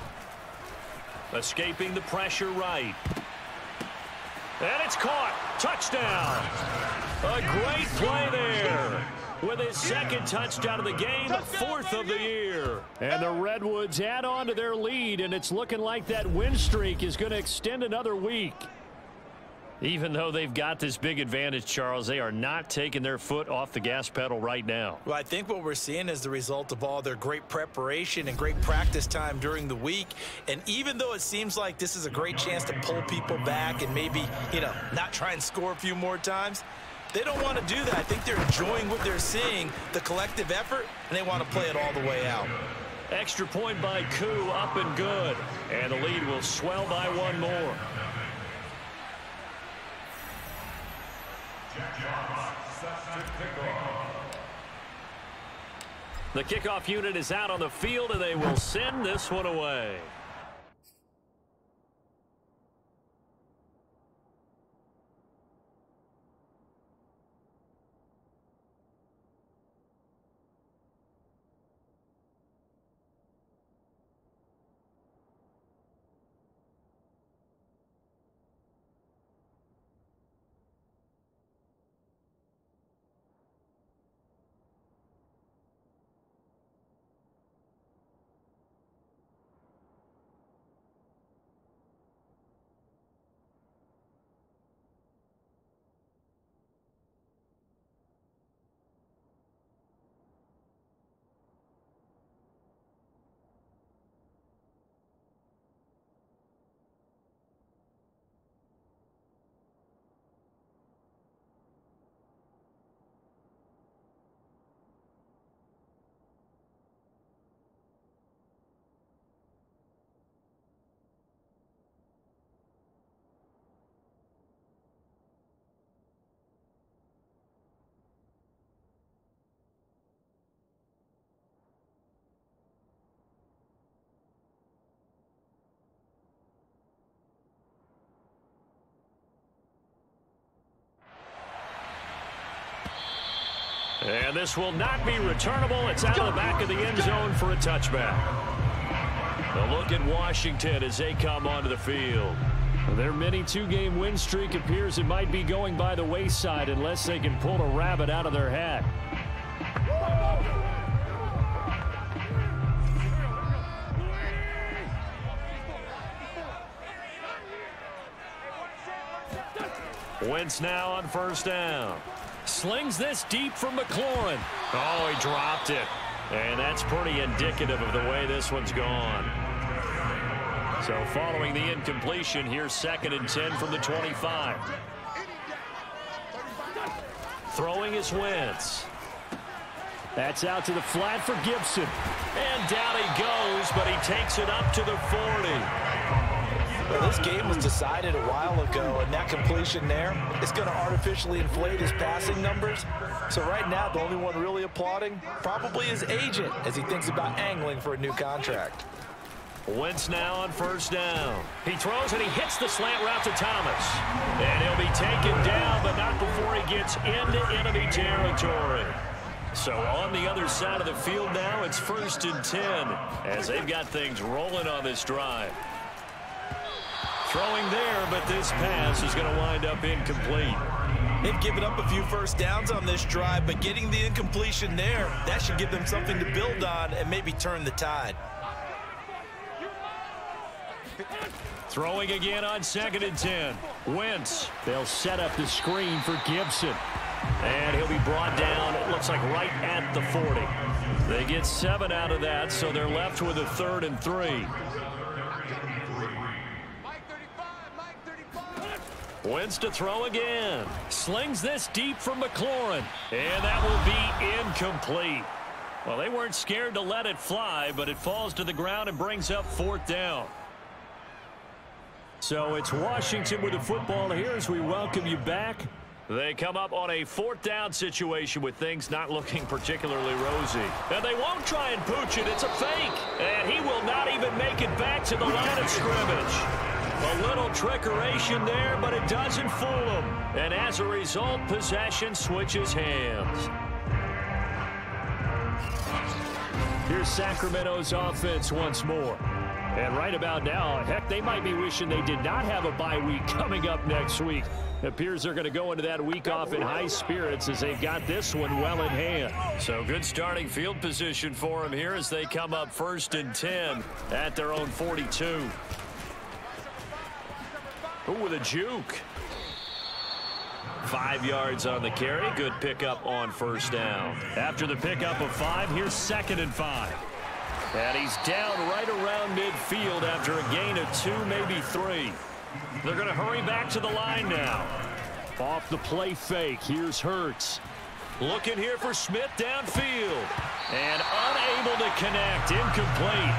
Escaping the pressure right. And it's caught. Touchdown. A great play there. With his second touchdown of the game, 4th of the year. And the Redwoods add on to their lead, and it's looking like that win streak is going to extend another week. Even though they've got this big advantage, Charles, they are not taking their foot off the gas pedal right now. Well, I think what we're seeing is the result of all their great preparation and great practice time during the week. And even though it seems like this is a great chance to pull people back and maybe, not try and score a few more times, they don't want to do that. I think they're enjoying what they're seeing, the collective effort, and they want to play it all the way out. Extra point by Koo, up and good. And the lead will swell by 1 more. The kickoff unit is out on the field, and they will send this one away. And this will not be returnable. It's out of the back of the end zone for a touchback. A look at Washington as they come onto the field. Their mini two-game win streak appears it might be going by the wayside unless they can pull a rabbit out of their hat. Wentz now on first down. Slings this deep from McLaurin. Oh, he dropped it. And that's pretty indicative of the way this one's gone. So following the incompletion, here's 2nd and 10 from the 25. Throwing is Wentz. That's out to the flat for Gibson. And down he goes, but he takes it up to the 40. Well, this game was decided a while ago, and that completion there is going to artificially inflate his passing numbers. So right now, the only one really applauding probably his agent as he thinks about angling for a new contract. Wentz now on first down. He throws and he hits the slant route to Thomas. And he'll be taken down, but not before he gets into enemy territory. So on the other side of the field now, it's 1st and 10 as they've got things rolling on this drive. Throwing there, but this pass is going to wind up incomplete. They've given up a few first downs on this drive, but getting the incompletion there, that should give them something to build on and maybe turn the tide. Throwing again on 2nd and 10. Wentz. They'll set up the screen for Gibson. And he'll be brought down, it looks like right at the 40. They get 7 out of that, so they're left with a 3rd and 3. Wentz to throw again. Slings this deep from McLaurin. And that will be incomplete. Well, they weren't scared to let it fly, but it falls to the ground and brings up 4th down. So it's Washington with the football here as we welcome you back. They come up on a 4th down situation with things not looking particularly rosy. And they won't try and pooch it. It's a fake. And he will not even make it back to the line of scrimmage. A little trickeration there, but it doesn't fool him. And as a result, possession switches hands. Here's Sacramento's offense once more. And right about now, heck, they might be wishing they did not have a bye week coming up next week. It appears they're going to go into that week off in high spirits as they've got this one well in hand. So good starting field position for them here as they come up 1st and 10 at their own 42. Ooh, with a juke. 5 yards on the carry. Good pickup on first down. After the pickup of 5, here's 2nd and 5. And he's down right around midfield after a gain of 2, maybe 3. They're going to hurry back to the line now. Off the play fake. Here's Hurts. Looking here for Smith downfield. And unable to connect. Incomplete.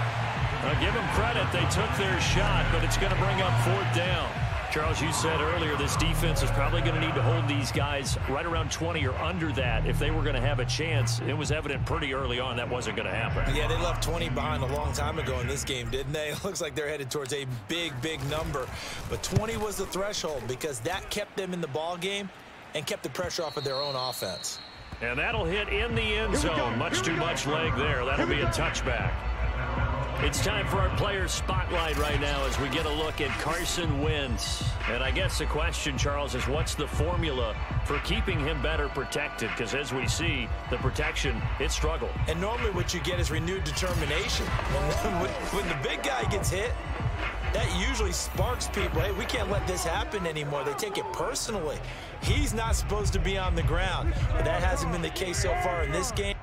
I'll give them credit. They took their shot, but it's going to bring up 4th down. Charles, you said earlier this defense is probably going to need to hold these guys right around 20 or under that if they were going to have a chance. It was evident pretty early on that wasn't going to happen. Yeah, they left 20 behind a long time ago in this game, didn't they? It looks like they're headed towards a big, big number. But 20 was the threshold because that kept them in the ball game and kept the pressure off of their own offense. And that'll hit in the end zone. Much too much leg there. That'll be a touchback. It's time for our player spotlight right now as we get a look at Carson Wentz. And I guess the question, Charles, is what's the formula for keeping him better protected? Because as we see, the protection, it struggled. And normally what you get is renewed determination. When the big guy gets hit, that usually sparks people. Hey, we can't let this happen anymore. They take it personally. He's not supposed to be on the ground. But that hasn't been the case so far in this game.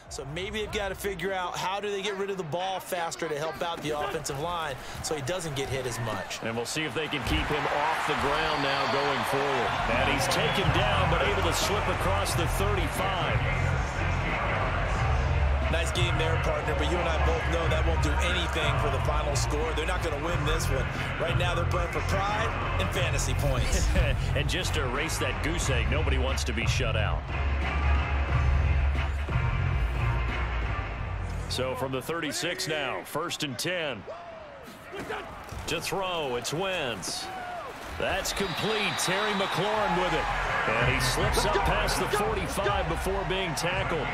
So maybe they've got to figure out how do they get rid of the ball faster to help out the offensive line so he doesn't get hit as much. And we'll see if they can keep him off the ground now going forward. And he's taken down but able to slip across the 35. Nice game there, partner, but you and I both know that won't do anything for the final score. They're not going to win this one. Right now they're playing for pride and fantasy points. And just to erase that goose egg, nobody wants to be shut out. So from the 36 now, 1st and 10. To throw, it's Wentz. That's complete. Terry McLaurin with it. And he slips up past the 45 before being tackled.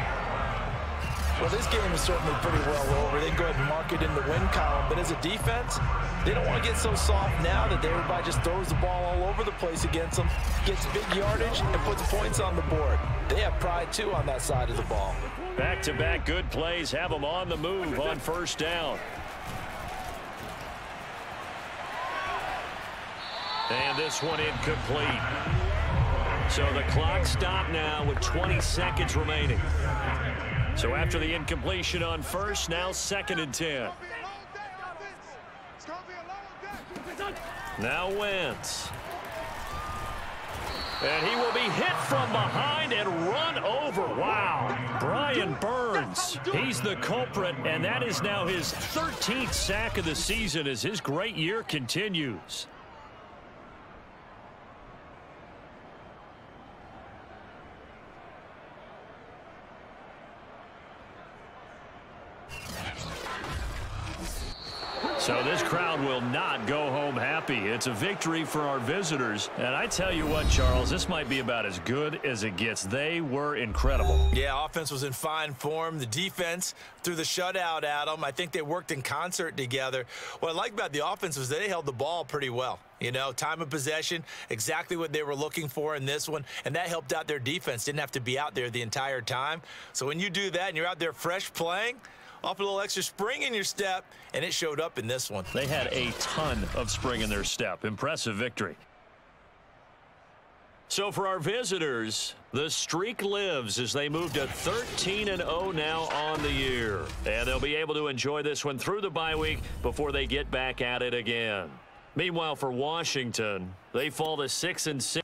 Well, this game is certainly pretty well over. They can go ahead and mark it in the win column. But as a defense, they don't want to get so soft now that everybody just throws the ball all over the place against them, gets big yardage, and puts points on the board. They have pride, too, on that side of the ball. Back-to-back good plays have them on the move on 1st down. And this one incomplete. So the clock stopped now with 20 seconds remaining. So after the incompletion on 1st, now 2nd and 10. Now Wentz. And he will be hit from behind and run over. Wow. Brian Burns, he's the culprit, and that is now his 13th sack of the season as his great year continues. So this crowd will not go home happy. It's a victory for our visitors. And I tell you what, Charles, this might be about as good as it gets. They were incredible. Yeah, offense was in fine form. The defense threw the shutout at them. I think they worked in concert together. What I like about the offense was they held the ball pretty well. You know, time of possession, exactly what they were looking for in this one, and that helped out their defense. Didn't have to be out there the entire time. So when you do that and you're out there fresh playing, off a little extra spring in your step, and it showed up in this one. They had a ton of spring in their step. Impressive victory. So for our visitors, the streak lives as they move to 13-0 now on the year. And they'll be able to enjoy this one through the bye week before they get back at it again. Meanwhile, for Washington, they fall to 6-6.